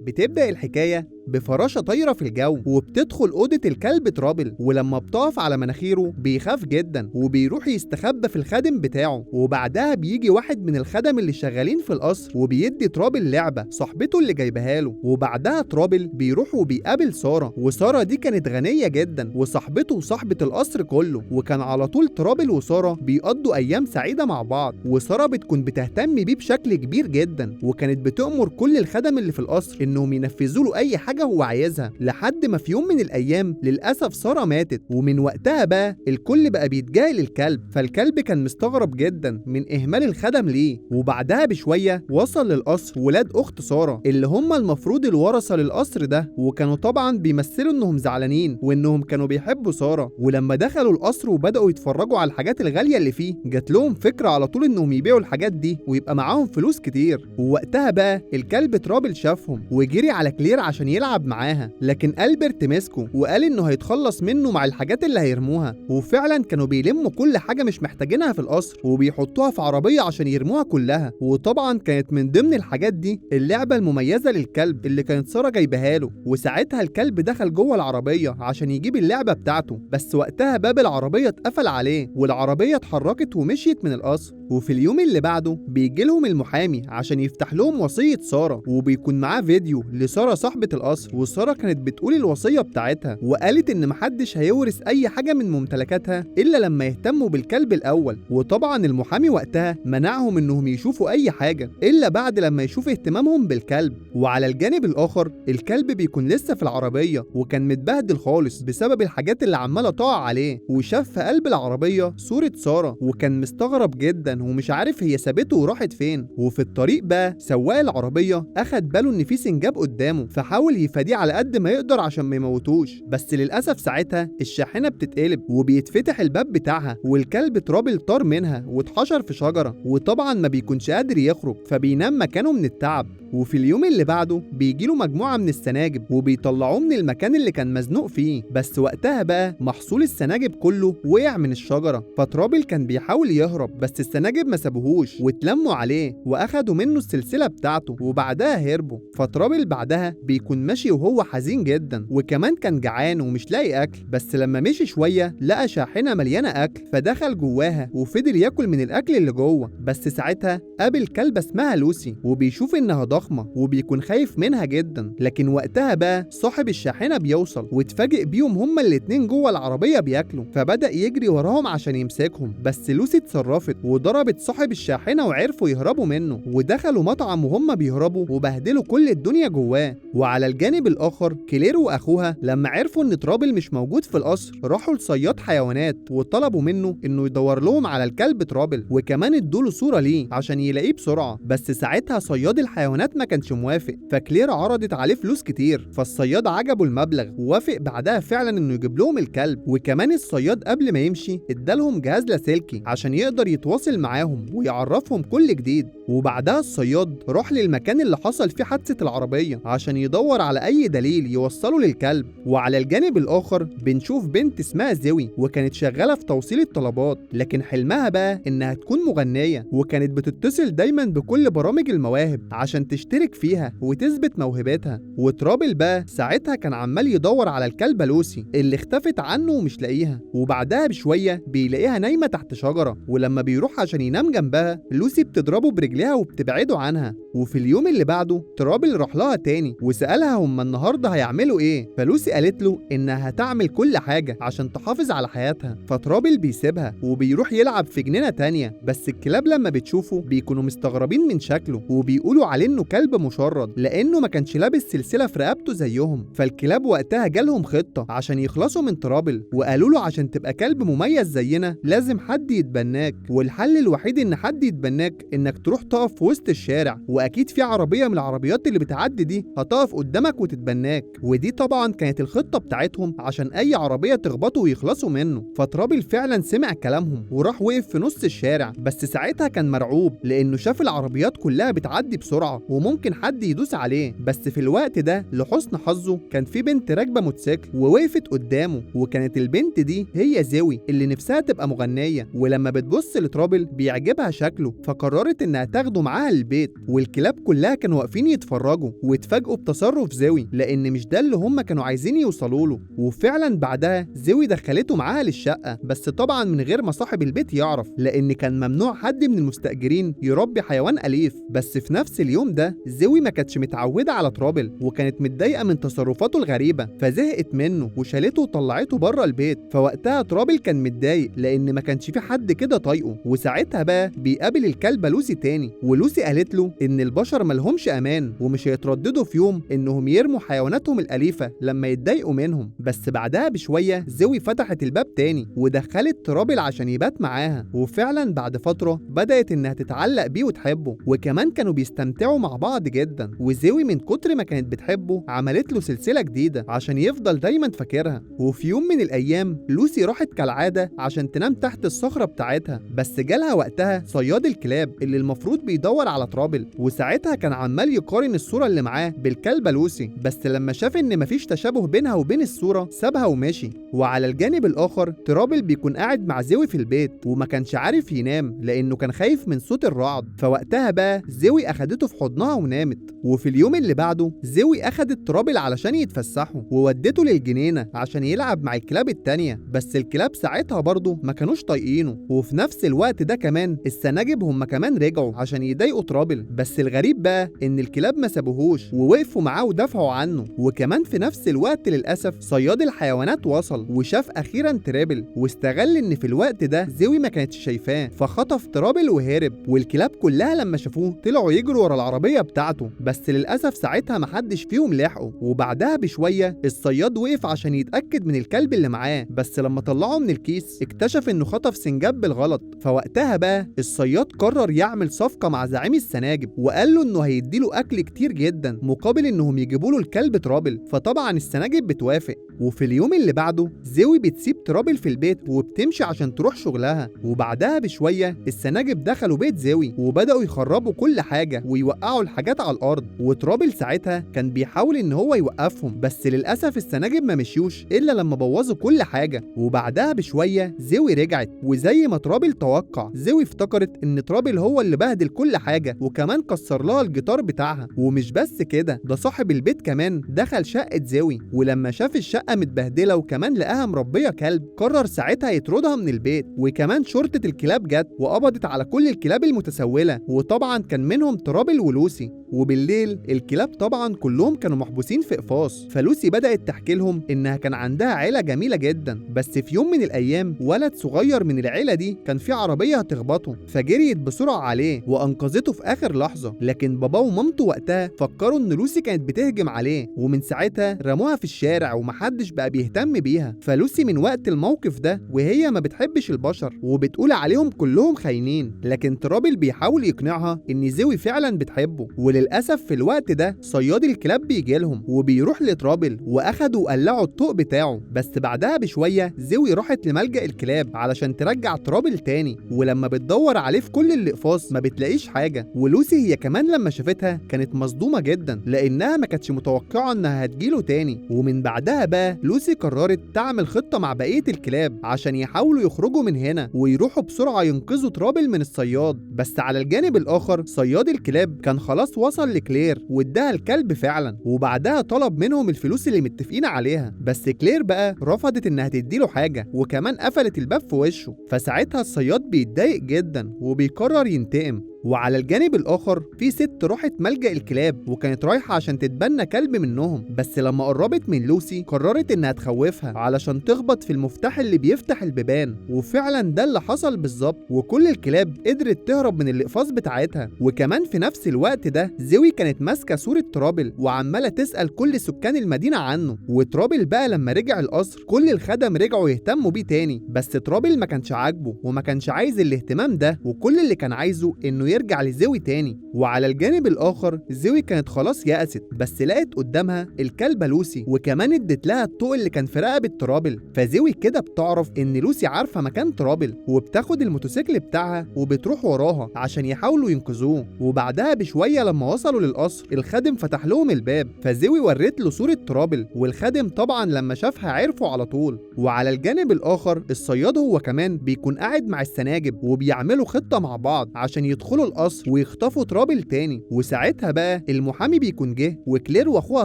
بتبدأ الحكاية بفراشة طايرة في الجو وبتدخل أوضة الكلب ترابل، ولما بتقف على مناخيره بيخاف جدا وبيروح يستخبى في الخادم بتاعه. وبعدها بيجي واحد من الخدم اللي شغالين في القصر وبيدي ترابل لعبة صاحبته اللي جايبها له. وبعدها ترابل بيروح وبيقابل سارة، وسارة دي كانت غنية جدا وصاحبته وصاحبة القصر كله، وكان على طول ترابل وسارة بيقضوا أيام سعيدة مع بعض. وسارة بتكون بتهتم بيه بشكل كبير جدا، وكانت بتأمر كل الخدم اللي في القصر إنهم ينفذوا له أي حاجة هو عايزها، لحد ما في يوم من الأيام للأسف سارة ماتت. ومن وقتها بقى الكل بقى بيتجاهل الكلب، فالكلب كان مستغرب جدا من إهمال الخدم ليه. وبعدها بشوية وصل للقصر ولاد أخت سارة اللي هم المفروض الورثة للقصر ده، وكانوا طبعا بيمثلوا إنهم زعلانين وإنهم كانوا بيحبوا سارة. ولما دخلوا القصر وبدأوا يتفرجوا على الحاجات الغالية اللي فيه جات لهم فكرة على طول إنهم يبيعوا الحاجات دي ويبقى معاهم فلوس كتير. ووقتها بقى الكلب ترابل شافهم وجري على كلير عشان يلعب معاها، لكن ألبرت مسكه وقال إنه هيتخلص منه مع الحاجات اللي هيرموها. وفعلا كانوا بيلموا كل حاجة مش محتاجينها في القصر وبيحطوها في عربية عشان يرموها كلها. وطبعا كانت من ضمن الحاجات دي اللعبة المميزة للكلب اللي كانت سارة جايبها له. وساعتها الكلب دخل جوه العربية عشان يجيب اللعبة بتاعته، بس وقتها باب العربية اتقفل عليه والعربية اتحركت ومشيت من القصر. وفي اليوم اللي بعده بيجي لهم المحامي عشان يفتح لهم وصية سارة، وبيكون معاه فيديو لسارة صاحبة القصر القصر، وسارة كانت بتقول الوصية بتاعتها وقالت إن محدش هيورث أي حاجة من ممتلكاتها إلا لما يهتموا بالكلب الأول. وطبعا المحامي وقتها منعهم إنهم يشوفوا أي حاجة إلا بعد لما يشوف اهتمامهم بالكلب. وعلى الجانب الآخر الكلب بيكون لسه في العربية وكان متبهدل خالص بسبب الحاجات اللي عمالة تقع عليه، وشاف في قلب العربية صورة سارة وكان مستغرب جدا ومش عارف هي سابته وراحت فين. وفي الطريق بقى سواق العربية أخد باله إن في سنجاب قدامه فحاول يفاديه على قد ما يقدر عشان ما يموتوش، بس للأسف ساعتها الشاحنة بتتقلب وبيتفتح الباب بتاعها والكلب ترابل طار منها واتحشر في شجرة، وطبعا ما بيكونش قادر يخرج فبينام مكانه من التعب. وفي اليوم اللي بعده بيجيله مجموعة من السناجب وبيطلعوه من المكان اللي كان مزنوق فيه، بس وقتها بقى محصول السناجب كله وقع من الشجرة، فترابل كان بيحاول يهرب بس السناجب ما سابوهوش واتلموا عليه واخدوا منه السلسلة بتاعته وبعدها هربوا. فترابل بعدها بيكون ماشي وهو حزين جدا وكمان كان جعان ومش لاقي اكل، بس لما مشي شوية لقى شاحنة مليانة اكل فدخل جواها وفضل ياكل من الاكل اللي جوه، بس ساعتها قابل كلبة اسمها لوسي وبيشوف انها ضخمة وبيكون خايف منها جدا. لكن وقتها بقى صاحب الشاحنة بيوصل واتفاجئ بيهم هما الاتنين جوه العربية بياكلوا، فبدأ يجري وراهم عشان يمسكهم، بس لوسي اتصرفت وضربت صاحب الشاحنة وعرفوا يهربوا منه ودخلوا مطعم وهم بيهربوا وبهدلوا كل الدنيا جواه. وعلى الجانب الآخر كلير وأخوها لما عرفوا إن ترابل مش موجود في القصر راحوا لصياد حيوانات وطلبوا منه إنه يدور لهم على الكلب ترابل وكمان ادوله صورة ليه عشان يلاقيه بسرعة، بس ساعتها صياد الحيوانات ما كانش موافق، فكلير عرضت عليه فلوس كتير فالصياد عجبه المبلغ ووافق بعدها فعلا إنه يجيب لهم الكلب. وكمان الصياد قبل ما يمشي ادالهم جهاز لاسلكي عشان يقدر يتواصل معاهم ويعرفهم كل جديد. وبعدها الصياد راح للمكان اللي حصل فيه حادثة العربية عشان يدور على أي دليل يوصله للكلب. وعلى الجانب الآخر بنشوف بنت اسمها زوي وكانت شغالة في توصيل الطلبات، لكن حلمها بقى إنها تكون مغنية وكانت بتتصل دايما بكل برامج المواهب عشان تشترك فيها وتثبت موهبتها. وترابل بقى ساعتها كان عمال يدور على الكلبة لوسي اللي اختفت عنه ومش لاقيها، وبعدها بشوية بيلاقيها نايمة تحت شجرة، ولما بيروح عشان ينام جنبها لوسي بتضربه برجليها وبتبعده عنها. وفي اليوم اللي بعده ترابل راح لها تاني وسألها هما النهارده هيعملوا ايه، فلوسي قالت له انها هتعمل كل حاجة عشان تحافظ على حياتها. فترابل بيسيبها وبيروح يلعب في جنينة تانية، بس الكلاب لما بتشوفه بيكونوا مستغربين من شكله وبيقولوا عليه انه كلب مشرد لانه ما كانش لابس سلسلة في رقبته زيهم. فالكلاب وقتها جالهم خطة عشان يخلصوا من ترابل وقالوا له عشان تبقى كلب مميز زينا لازم حد يتبناك، والحل الوحيد ان حد يتبناك انك تروح تقف في وسط الشارع واكيد في عربية من العربيات اللي بتعدي دي هتقف قدامك وتتبناك. ودي طبعا كانت الخطة بتاعتهم عشان اي عربية تخبطه ويخلصوا منه. فترابل فعلا سمع كلامهم وراح وقف في نص الشارع، بس ساعتها كان مرعوب لانه شاف العربيات كلها بتعدي بسرعة وممكن حد يدوس عليه. بس في الوقت ده لحسن حظه كان في بنت راكبة موتوسيكل ووقفت قدامه، وكانت البنت دي هي زوي اللي نفسها تبقى مغنية، ولما بتبص لترابل بيعجبها شكله فقررت انها تاخده معاها البيت. والكلاب كلها كانوا واقفين يتفرجوا واتفاجئوا بتصرف زوي لان مش ده اللي هم كانوا عايزين يوصلوا له. وفعلا بعدها زوي دخلته معاها للشقة، بس طبعا من غير ما صاحب البيت يعرف لان كان ممنوع حد من المستأجرين يربي حيوان أليف. بس في نفس اليوم ده زوي ما كانتش متعودة على ترابل وكانت متضايقة من تصرفاته الغريبة فزهقت منه وشالته وطلعته بره البيت. فوقتها ترابل كان متضايق لان ما كانش في حد كده طايقه، وساعتها بقى بيقابل الكلبة لوسي تاني، ولوسي قالت له ان البشر ملهمش امان ومش هيترددوا في يوم انهم يرموا حيواناتهم الأليفة لما يتضايقوا منهم. بس بعدها بشوية زوي فتحت الباب تاني ودخلت ترابل عشان يبات معاها، وفعلا بعد فترة بدأت انها تتعلق بيه وتحبه، وكمان كانوا بيستمتعوا مع بعض جدا. وزوي من كتر ما كانت بتحبه عملت له سلسلة جديدة عشان يفضل دايما فاكرها. وفي يوم من الايام لوسي راحت كالعادة عشان تنام تحت الصخرة بتاعتها، بس جالها وقتها صياد الكلاب اللي المفروض بيدور على ترابل، وساعتها كان عمال يقارن الصورة اللي معاه بالكلبة لوسي، بس لما شاف ان مفيش تشابه بينها وبين الصورة سابها ومشي. وعلى الجانب الاخر ترابل بيكون قاعد مع زوي في البيت وما كانش عارف ينام لانه كان خايف من صوت الرعد، فوقتها بقى زوي اخدته في حضنها ونامت. وفي اليوم اللي بعده زوي اخدت ترابل علشان يتفسحوا وودته للجنينة عشان يلعب مع الكلاب التانية، بس الكلاب ساعتها برضه ما كانوش طايقينه. وفي نفس الوقت ده كمان السناجب هم كمان رجعوا عشان يضايقوا ترابل، بس الغريب بقى ان الكلاب ما سابوهوش ووقفوا معاه يدافعوا عنه. وكمان في نفس الوقت للأسف صياد الحيوانات وصل وشاف أخيرا ترابل، واستغل إن في الوقت ده زوي ما كانتش شايفاه، فخطف ترابل وهرب. والكلاب كلها لما شافوه طلعوا يجروا ورا العربية بتاعته، بس للأسف ساعتها محدش فيهم لحقه. وبعدها بشوية الصياد وقف عشان يتأكد من الكلب اللي معاه، بس لما طلعه من الكيس اكتشف إنه خطف سنجاب بالغلط. فوقتها بقى الصياد قرر يعمل صفقة مع زعيم السناجب، وقال له إنه هيديله أكل كتير جدا مقابل إنهم يجيبوا له الكلب ترابل. فطبعا السناجب بتوافق. وفي اليوم اللي بعده زوي بتسيب ترابل في البيت وبتمشي عشان تروح شغلها. وبعدها بشوية السناجب دخلوا بيت زوي وبدأوا يخربوا كل حاجة ويوقعوا الحاجات على الأرض. وترابل ساعتها كان بيحاول إن هو يوقفهم، بس للأسف السناجب ما مشيوش إلا لما بوظوا كل حاجة. وبعدها بشوية زوي رجعت، وزي ما ترابل توقع زوي افتكرت إن ترابل هو اللي بهدل كل حاجة وكمان كسر لها الجيتار بتاعها. ومش بس كده، ده صاحب البيت كمان دخل شقة زوي، ولما شاف الشقة متبهدلة وكمان لقاها مربية كلب قرر ساعتها يطردها من البيت. وكمان شرطة الكلاب جت وقبضت على كل الكلاب المتسولة، وطبعا كان منهم ترابل ولوسي. وبالليل الكلاب طبعا كلهم كانوا محبوسين في قفاص، فلوسي بدأت تحكي لهم إنها كان عندها عيلة جميلة جدا، بس في يوم من الأيام ولد صغير من العيلة دي كان في عربية هتخبطه، فجريت بسرعة عليه وأنقذته في آخر لحظة. لكن باباه ومامته وقتها فكروا إن لوسي كانت بتهجم عليه، ومن ساعتها رموها في الشارع ومحدش بقى بيهتم بيها. فلوسي من وقت الموقف ده وهي ما بتحبش البشر وبتقول عليهم كلهم خاينين، لكن ترابل بيحاول يقنعها إن زوي فعلا بتحبه. وللأسف في الوقت ده صياد الكلاب بيجي لهم وبيروح لترابل وأخدوا وقلعوا الطوق بتاعه. بس بعدها بشوية زوي راحت لملجأ الكلاب علشان ترجع ترابل تاني، ولما بتدور عليه في كل الأقفاص ما بتلاقيش حاجة. ولوسي هي كمان لما شافتها كانت مصدومة جدا لأنها ما كانتش متوقعة إنها هتجيله تاني. ومن بعدها بقى لوسي قررت تعمل خطة مع بقية الكلاب عشان يحاولوا يخرجوا من هنا ويروحوا بسرعة ينقذوا ترابل من الصياد. بس على الجانب الآخر صياد الكلاب كان خلاص وصل لكلير واداها الكلب فعلا، وبعدها طلب منهم الفلوس اللي متفقين عليها. بس كلير بقى رفضت إنها تديله حاجة وكمان قفلت الباب في وشه. فساعتها الصياد بيتضايق جدا وبيقرر ينتقم. وعلى الجانب الآخر في ست راحت ملجأ الكلاب وكانت رايحة عشان تتبنى كلب منهم، بس لما قربت من لوسي قررت إنها تخوفها علشان تخبط في المفتاح اللي بيفتح البيبان. وفعلا ده اللي حصل بالظبط، وكل الكلاب قدرت تهرب من الأقفاص بتاعتها. وكمان في نفس الوقت ده زوي كانت ماسكة صورة ترابل وعمالة تسأل كل سكان المدينة عنه. وترابل بقى لما رجع القصر كل الخدم رجعوا يهتموا بيه تاني، بس ترابل ما كانش عاجبه وما كانش عايز الاهتمام ده، وكل اللي كان عايزه إنه يرجع لزوي تاني. وعلى الجانب الآخر زوي كانت خلاص يأست، بس لقت قدامها الكلبة لوسي وكمان ادت لها الطوق اللي كان في رقبة ترابل. فزوي كده بتعرف إن لوسي عارفة مكان ترابل وبتاخد الموتوسيكل بتاعها وبتروح وراها عشان يحاولوا ينقذوه. وبعدها بشوية لما وصلوا للقصر الخادم فتح لهم الباب، فزوي ورت له صورة ترابل، والخادم طبعا لما شافها عرفه على طول. وعلى الجانب الآخر الصياد هو كمان بيكون قاعد مع السناجب وبيعملوا خطة مع بعض عشان يدخلوا القصر ويخطفوا ترابل تاني. وساعتها بقى المحامي بيكون جه، وكلير واخوها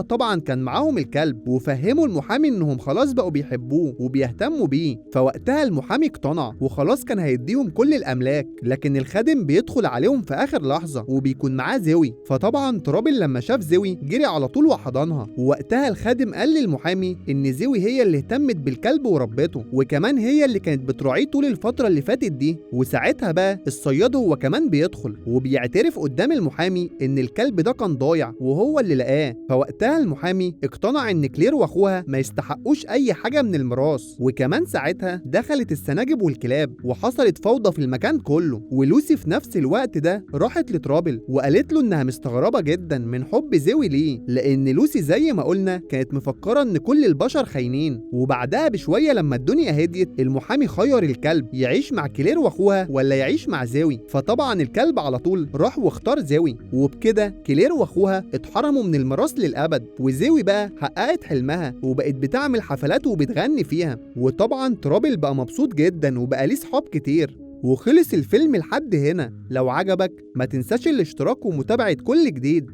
طبعا كان معاهم الكلب، وفهموا المحامي انهم خلاص بقوا بيحبوه وبيهتموا بيه. فوقتها المحامي اقتنع وخلاص كان هيديهم كل الاملاك، لكن الخادم بيدخل عليهم في اخر لحظة وبيكون معاه زوي. فطبعا ترابل لما شاف زوي جري على طول وحضنها. ووقتها الخادم قال للمحامي ان زوي هي اللي اهتمت بالكلب وربته، وكمان هي اللي كانت بتراعيه طول الفترة اللي فاتت دي. وساعتها بقى الصياد هو كمان بيدخل وبيعترف قدام المحامي ان الكلب ده كان ضايع وهو اللي لقاه. فوقتها المحامي اقتنع ان كلير واخوها ما يستحقوش اي حاجه من الميراث. وكمان ساعتها دخلت السناجب والكلاب وحصلت فوضى في المكان كله. ولوسي في نفس الوقت ده راحت لترابل وقالت له انها مستغربه جدا من حب زوي ليه، لان لوسي زي ما قلنا كانت مفكره ان كل البشر خاينين. وبعدها بشويه لما الدنيا هديت المحامي خير الكلب يعيش مع كلير واخوها ولا يعيش مع زوي. فطبعا الكلب على طول راح واختار زوي، وبكده كلير واخوها اتحرموا من الميراث للابد. وزوي بقى حققت حلمها وبقت بتعمل حفلات وبتغني فيها. وطبعا ترابل بقى مبسوط جدا وبقى ليه صحاب كتير. وخلص الفيلم لحد هنا. لو عجبك ما تنساش الاشتراك ومتابعة كل جديد.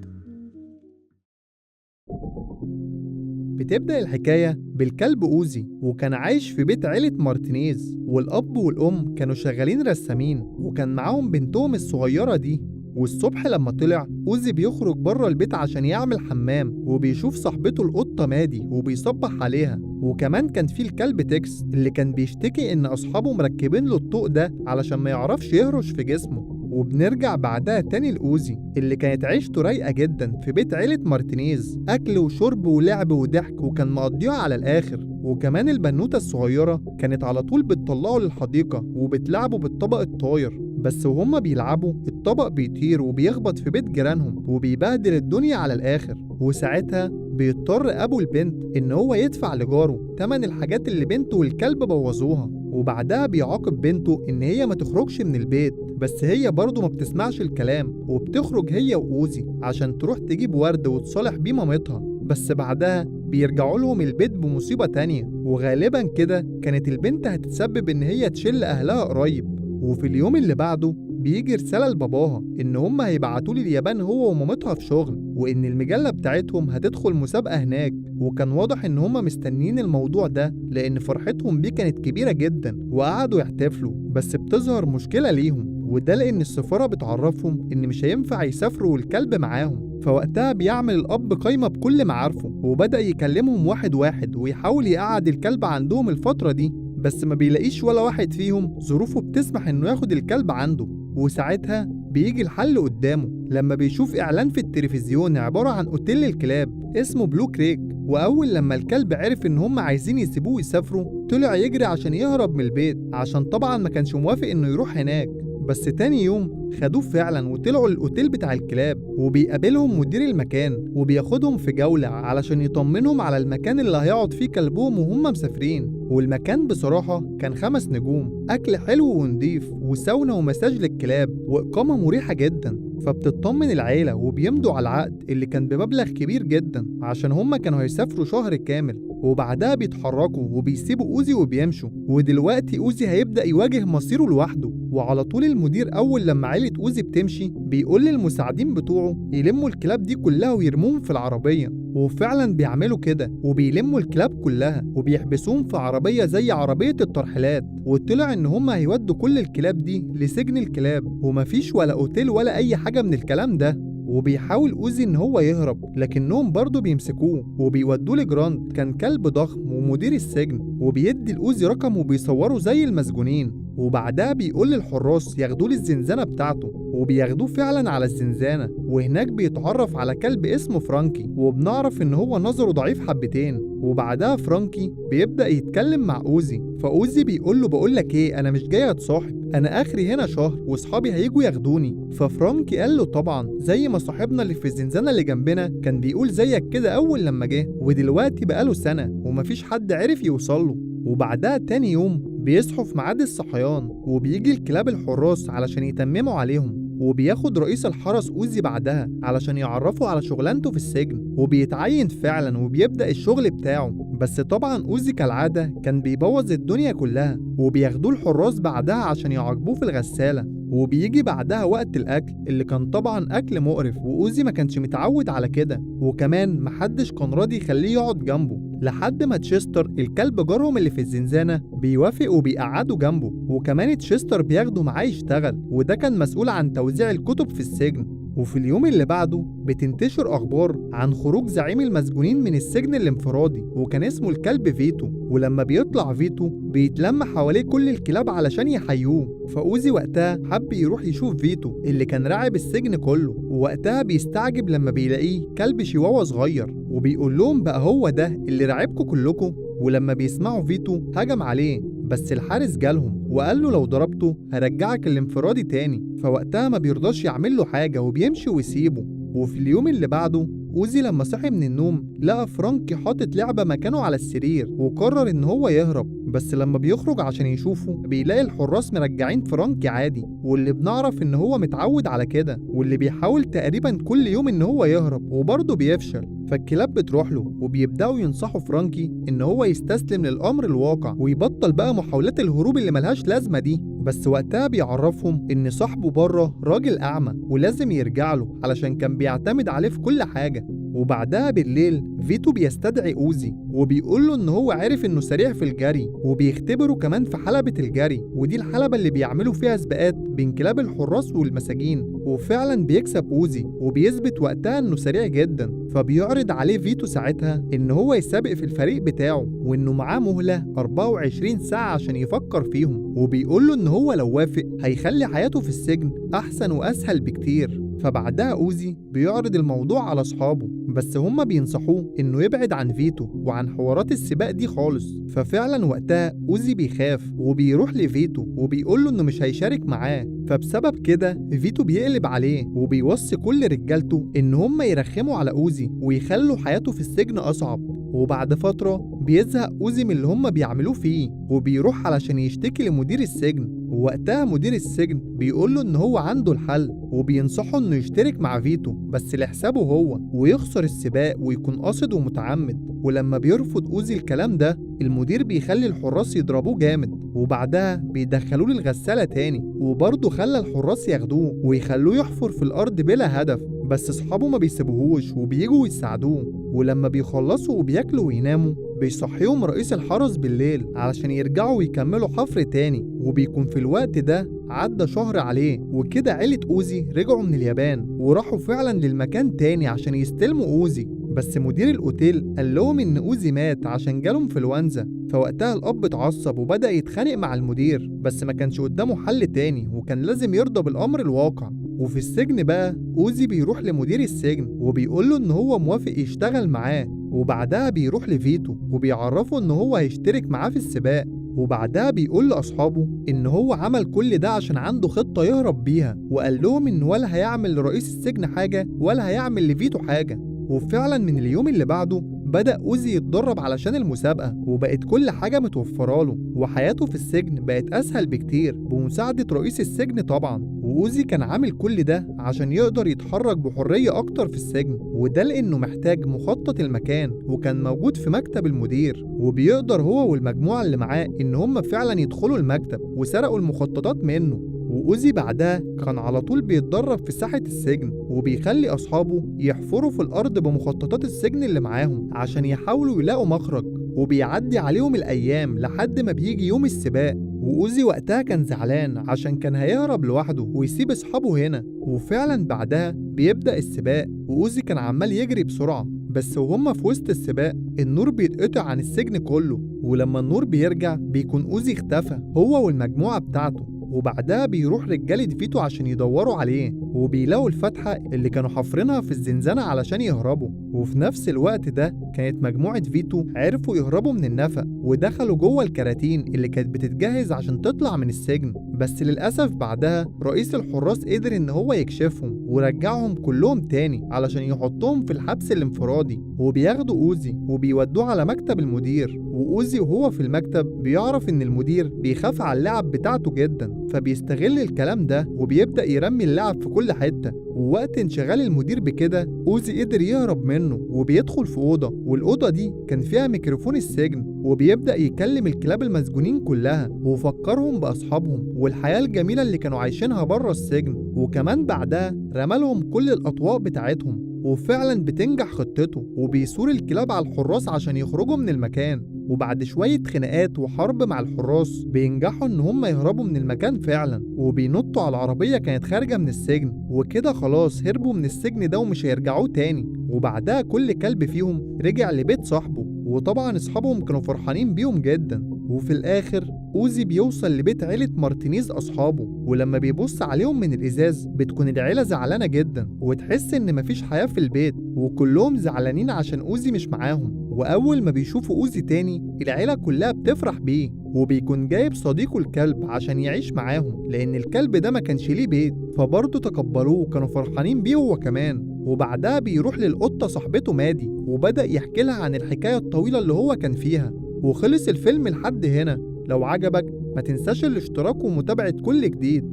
بتبدأ الحكاية بالكلب أوزي، وكان عايش في بيت عيلة مارتينيز، والأب والأم كانوا شغالين رسامين وكان معاهم بنتهم الصغيرة دي. والصبح لما طلع أوزي بيخرج بره البيت عشان يعمل حمام، وبيشوف صاحبته القطة مادي وبيصبح عليها. وكمان كان في الكلب تكس اللي كان بيشتكي إن أصحابه مركبين له الطوق ده علشان ما يعرفش يهرش في جسمه. وبنرجع بعدها تاني لأوزي اللي كانت عيشته رايقة جدا في بيت عيلة مارتينيز، أكل وشرب ولعب وضحك، وكان مقضيها على الآخر. وكمان البنوتة الصغيرة كانت على طول بتطلعه للحديقة وبتلعبوا بالطبق الطاير، بس وهما بيلعبوا الطبق بيطير وبيخبط في بيت جيرانهم وبيبهدل الدنيا على الآخر. وساعتها بيضطر أبو البنت إن هو يدفع لجاره تمن الحاجات اللي بنته والكلب بوظوها. وبعدها بيعاقب بنته إن هي ما تخرجش من البيت، بس هي برضه ما بتسمعش الكلام وبتخرج هي وأوزي عشان تروح تجيب ورد وتصالح بيه مامتها. بس بعدها بيرجعوا لهم البيت بمصيبة تانية، وغالبا كده كانت البنت هتتسبب إن هي تشل أهلها قريب. وفي اليوم اللي بعده بيجي رسالة لباباها إن هم هيبعتوا لي اليابان هو ومامتها في شغل، وإن المجلة بتاعتهم هتدخل مسابقة هناك. وكان واضح إن هم مستنيين الموضوع ده لأن فرحتهم بيه كانت كبيرة جدا وقعدوا يحتفلوا. بس بتظهر مشكلة ليهم، وده لأن السفارة بتعرفهم إن مش هينفع يسافروا والكلب معاهم. فوقتها بيعمل الأب قايمة بكل معارفه وبدأ يكلمهم واحد واحد ويحاول يقعد الكلب عندهم الفترة دي، بس ما بيلاقيش ولا واحد فيهم ظروفه بتسمح إنه ياخد الكلب عنده. وساعتها بيجي الحل قدامه لما بيشوف إعلان في التلفزيون عبارة عن أوتيل للكلاب اسمه بلو كريك. وأول لما الكلب عرف إن هم عايزين يسيبوه يسافروا طلع يجري عشان يهرب من البيت، عشان طبعا ما كانش موافق إنه يروح هناك. بس تاني يوم خدوه فعلا وطلعوا الأوتيل بتاع الكلاب، وبيقابلهم مدير المكان وبياخدهم في جولة علشان يطمنهم على المكان اللي هيقعد فيه كلبهم وهم مسافرين. والمكان بصراحة كان 5 نجوم، أكل حلو ونضيف وساونا ومساج للكلاب وإقامة مريحة جدا. فبتطمن العيلة وبيمضوا على العقد اللي كان بمبلغ كبير جدا عشان هما كانوا هيسافروا شهر كامل. وبعدها بيتحركوا وبيسيبوا أوزي وبيمشوا، ودلوقتي أوزي هيبدأ يواجه مصيره لوحده. وعلى طول المدير أول لما عيلة أوزي بتمشي بيقول للمساعدين بتوعه يلموا الكلاب دي كلها ويرموهم في العربية. وفعلا بيعملوا كده وبيلموا الكلاب كلها وبيحبسوهم في عربية زي عربية الترحيلات. وطلع إن هما هيودوا كل الكلاب دي لسجن الكلاب، ومفيش ولا أوتيل ولا أي حاجة من الكلام ده. وبيحاول أوزي إن هو يهرب لكنهم برضه بيمسكوه وبيودوه لجراند كان كلب ضخم ومدير السجن، وبيدي لأوزي رقم وبيصوره زي المسجونين. وبعدها بيقول للحراس ياخدوه للزنزانة بتاعته، وبياخدوه فعلا على الزنزانة. وهناك بيتعرف على كلب اسمه فرانكي، وبنعرف إن هو نظره ضعيف حبتين. وبعدها فرانكي بيبدأ يتكلم مع أوزي، فأوزي بيقول له بقولك إيه، أنا مش جاي أتصاحب، أنا آخري هنا شهر وصحابي هيجوا ياخدوني. ففرانكي قال له طبعا زي ما صاحبنا اللي في الزنزانة اللي جنبنا كان بيقول زيك كده أول لما جه، ودلوقتي بقاله سنة ومفيش حد عرف يوصله. وبعدها تاني يوم بيصحوا في ميعاد الصحيان، وبيجي الكلاب الحراس علشان يتمموا عليهم. وبياخد رئيس الحرس أوزي بعدها علشان يعرفه على شغلانته في السجن، وبيتعين فعلا وبيبدأ الشغل بتاعه. بس طبعا أوزي كالعادة كان بيبوظ الدنيا كلها، وبياخدوه الحراس بعدها عشان يعاقبوه في الغسالة. وبيجي بعدها وقت الأكل اللي كان طبعا أكل مقرف، وأوزي ما كانش متعود على كده، وكمان محدش كان راضي يخليه يقعد جنبه لحد ما تشستر الكلب جارهم اللي في الزنزانة بيوافق وبيقعدوا جنبه. وكمان تشستر بياخده معاه يشتغل، وده كان مسؤول عن توزيع الكتب في السجن. وفي اليوم اللي بعده بتنتشر أخبار عن خروج زعيم المسجونين من السجن الانفرادي، وكان اسمه الكلب فيتو. ولما بيطلع فيتو بيتلم حواليه كل الكلاب علشان يحيوه. فأوزي وقتها حب يروح يشوف فيتو اللي كان راعب السجن كله، ووقتها بيستعجب لما بيلاقيه كلب شيواوا صغير، وبيقول لهم بقى هو ده اللي راعبكم كلكم. ولما بيسمعوا فيتو هجم عليه، بس الحارس جالهم وقال له لو ضربته هرجعك الانفرادي تاني. فوقتها ما بيرضاش يعمل له حاجة وبيمشي ويسيبه. وفي اليوم اللي بعده أوزي لما صحي من النوم لقى فرانكي حاطط لعبة مكانه على السرير، وقرر إن هو يهرب. بس لما بيخرج عشان يشوفه بيلاقي الحراس مرجعين فرانكي عادي، واللي بنعرف إن هو متعود على كده، واللي بيحاول تقريبا كل يوم إن هو يهرب وبرضه بيفشل. فالكلاب بتروح له وبيبدأوا ينصحوا فرانكي إن هو يستسلم للأمر الواقع ويبطل بقى محاولات الهروب اللي ملهاش لازمة دي. بس وقتها بيعرفهم إن صاحبه بره راجل أعمى ولازم يرجع له علشان كان بيعتمد عليه في كل حاجة. وبعدها بالليل فيتو بيستدعي أوزي وبيقول له إن هو عارف إنه سريع في الجري، وبيختبره كمان في حلبة الجري، ودي الحلبة اللي بيعملوا فيها سباقات بين كلاب الحراس والمساجين. وفعلا بيكسب أوزي وبيثبت وقتها إنه سريع جدا، فبيعرض عليه فيتو ساعتها إن هو يسابق في الفريق بتاعه، وإنه معاه مهلة 24 ساعة عشان يفكر فيهم، وبيقول له إن هو لو وافق هيخلي حياته في السجن أحسن وأسهل بكتير. فبعدها أوزي بيعرض الموضوع على أصحابه، بس هما بينصحوه إنه يبعد عن فيتو وعن حوارات السباق دي خالص. ففعلا وقتها أوزي بيخاف وبيروح لفيتو وبيقول له إنه مش هيشارك معاه، فبسبب كده فيتو بيقلب عليه وبيوصي كل رجالته إن هما يرخموا على أوزي ويخلوا حياته في السجن أصعب. وبعد فترة بيزهق أوزي من اللي هما بيعملوه فيه وبيروح علشان يشتكي لمدير السجن، ووقتها مدير السجن بيقول له إن هو عنده الحل وبينصحه إنه يشترك مع فيتو بس لحسابه هو ويخسر السباق ويكون قاصد ومتعمد. ولما بيرفض أوزي الكلام ده المدير بيخلي الحراس يضربوه جامد، وبعدها بيدخلوه للغسالة تاني، وبرضه خلى الحراس ياخدوه ويخلوه يحفر في الأرض بلا هدف، بس أصحابه ما بيسيبوهوش وبييجوا يساعدوه. ولما بيخلصوا وبياكلوا ويناموا بيصحيهم رئيس الحرس بالليل علشان يرجعوا ويكملوا حفر تاني، وبيكون في الوقت ده عدى شهر عليه. وكده عيلة أوزي رجعوا من اليابان وراحوا فعلا للمكان تاني عشان يستلموا أوزي، بس مدير الأوتيل قال لهم إن أوزي مات عشان جاله انفلونزا. فوقتها الأب اتعصب وبدأ يتخانق مع المدير، بس ما كانش قدامه حل تاني وكان لازم يرضى بالأمر الواقع. وفي السجن بقى أوزي بيروح لمدير السجن وبيقول له إن هو موافق يشتغل معاه، وبعدها بيروح لفيتو وبيعرفه إن هو هيشترك معاه في السباق، وبعدها بيقول لأصحابه إن هو عمل كل ده عشان عنده خطة يهرب بيها، وقال لهم إن ولا هيعمل لرئيس السجن حاجة ولا هيعمل لفيتو حاجة. وفعلا من اليوم اللي بعده بدأ أوزي يتدرب علشان المسابقة، وبقت كل حاجة متوفرة له، وحياته في السجن بقت أسهل بكتير بمساعدة رئيس السجن طبعا. وأوزي كان عامل كل ده عشان يقدر يتحرك بحرية أكتر في السجن، وده لأنه محتاج مخطط المكان وكان موجود في مكتب المدير، وبيقدر هو والمجموعة اللي معاه إن هم فعلا يدخلوا المكتب وسرقوا المخططات منه. وأوزي بعدها كان على طول بيتدرب في ساحة السجن وبيخلي أصحابه يحفروا في الأرض بمخططات السجن اللي معاهم عشان يحاولوا يلاقوا مخرج، وبيعدي عليهم الأيام لحد ما بيجي يوم السباق. وأوزي وقتها كان زعلان عشان كان هيهرب لوحده ويسيب أصحابه هنا، وفعلا بعدها بيبدأ السباق وأوزي كان عمال يجري بسرعة، بس وهم في وسط السباق النور بيتقطع عن السجن كله، ولما النور بيرجع بيكون أوزي اختفى هو والمجموعة بتاعته. وبعدها بيروح رجالة فيتو عشان يدوروا عليه وبيلاقوا الفتحة اللي كانوا حافرينها في الزنزانة علشان يهربوا. وفي نفس الوقت ده كانت مجموعة فيتو عرفوا يهربوا من النفق ودخلوا جوه الكراتين اللي كانت بتتجهز عشان تطلع من السجن، بس للأسف بعدها رئيس الحراس قدر إن هو يكشفهم ورجعهم كلهم تاني علشان يحطهم في الحبس الانفرادي، وبياخدوا أوزي وبيودوه على مكتب المدير. وأوزي وهو في المكتب بيعرف إن المدير بيخاف على اللعب بتاعته جدا، فبيستغل الكلام ده وبيبدأ يرمي اللعب في كل حتة. ووقت انشغال المدير بكده أوزي قدر يهرب منه وبيدخل في أوضة، والأوضة دي كان فيها ميكروفون السجن، وبيبدأ يكلم الكلاب المسجونين كلها وفكرهم بأصحابهم والحياة الجميلة اللي كانوا عايشينها بره السجن، وكمان بعدها رمالهم كل الأطواق بتاعتهم. وفعلا بتنجح خطته وبيثور الكلاب على الحراس عشان يخرجوا من المكان، وبعد شوية خناقات وحرب مع الحراس بينجحوا ان هم يهربوا من المكان فعلا، وبينطوا على العربية كانت خارجة من السجن، وكده خلاص هربوا من السجن ده ومش هيرجعوه تاني. وبعدها كل كلب فيهم رجع لبيت صاحبه، وطبعا اصحابهم كانوا فرحانين بيهم جدا. وفي الاخر أوزي بيوصل لبيت عيلة مارتينيز أصحابه، ولما بيبص عليهم من الإزاز بتكون العيلة زعلانة جدا وتحس إن مفيش حياة في البيت، وكلهم زعلانين عشان أوزي مش معاهم. وأول ما بيشوفوا أوزي تاني العيلة كلها بتفرح بيه، وبيكون جايب صديقه الكلب عشان يعيش معاهم لأن الكلب ده ما كانش ليه بيت، فبرضه تقبلوه وكانوا فرحانين بيه هو كمان. وبعدها بيروح للقطة صاحبته مادي وبدأ يحكي لها عن الحكاية الطويلة اللي هو كان فيها. وخلص الفيلم لحد هنا. لو عجبك ما تنساش الاشتراك ومتابعة كل جديد.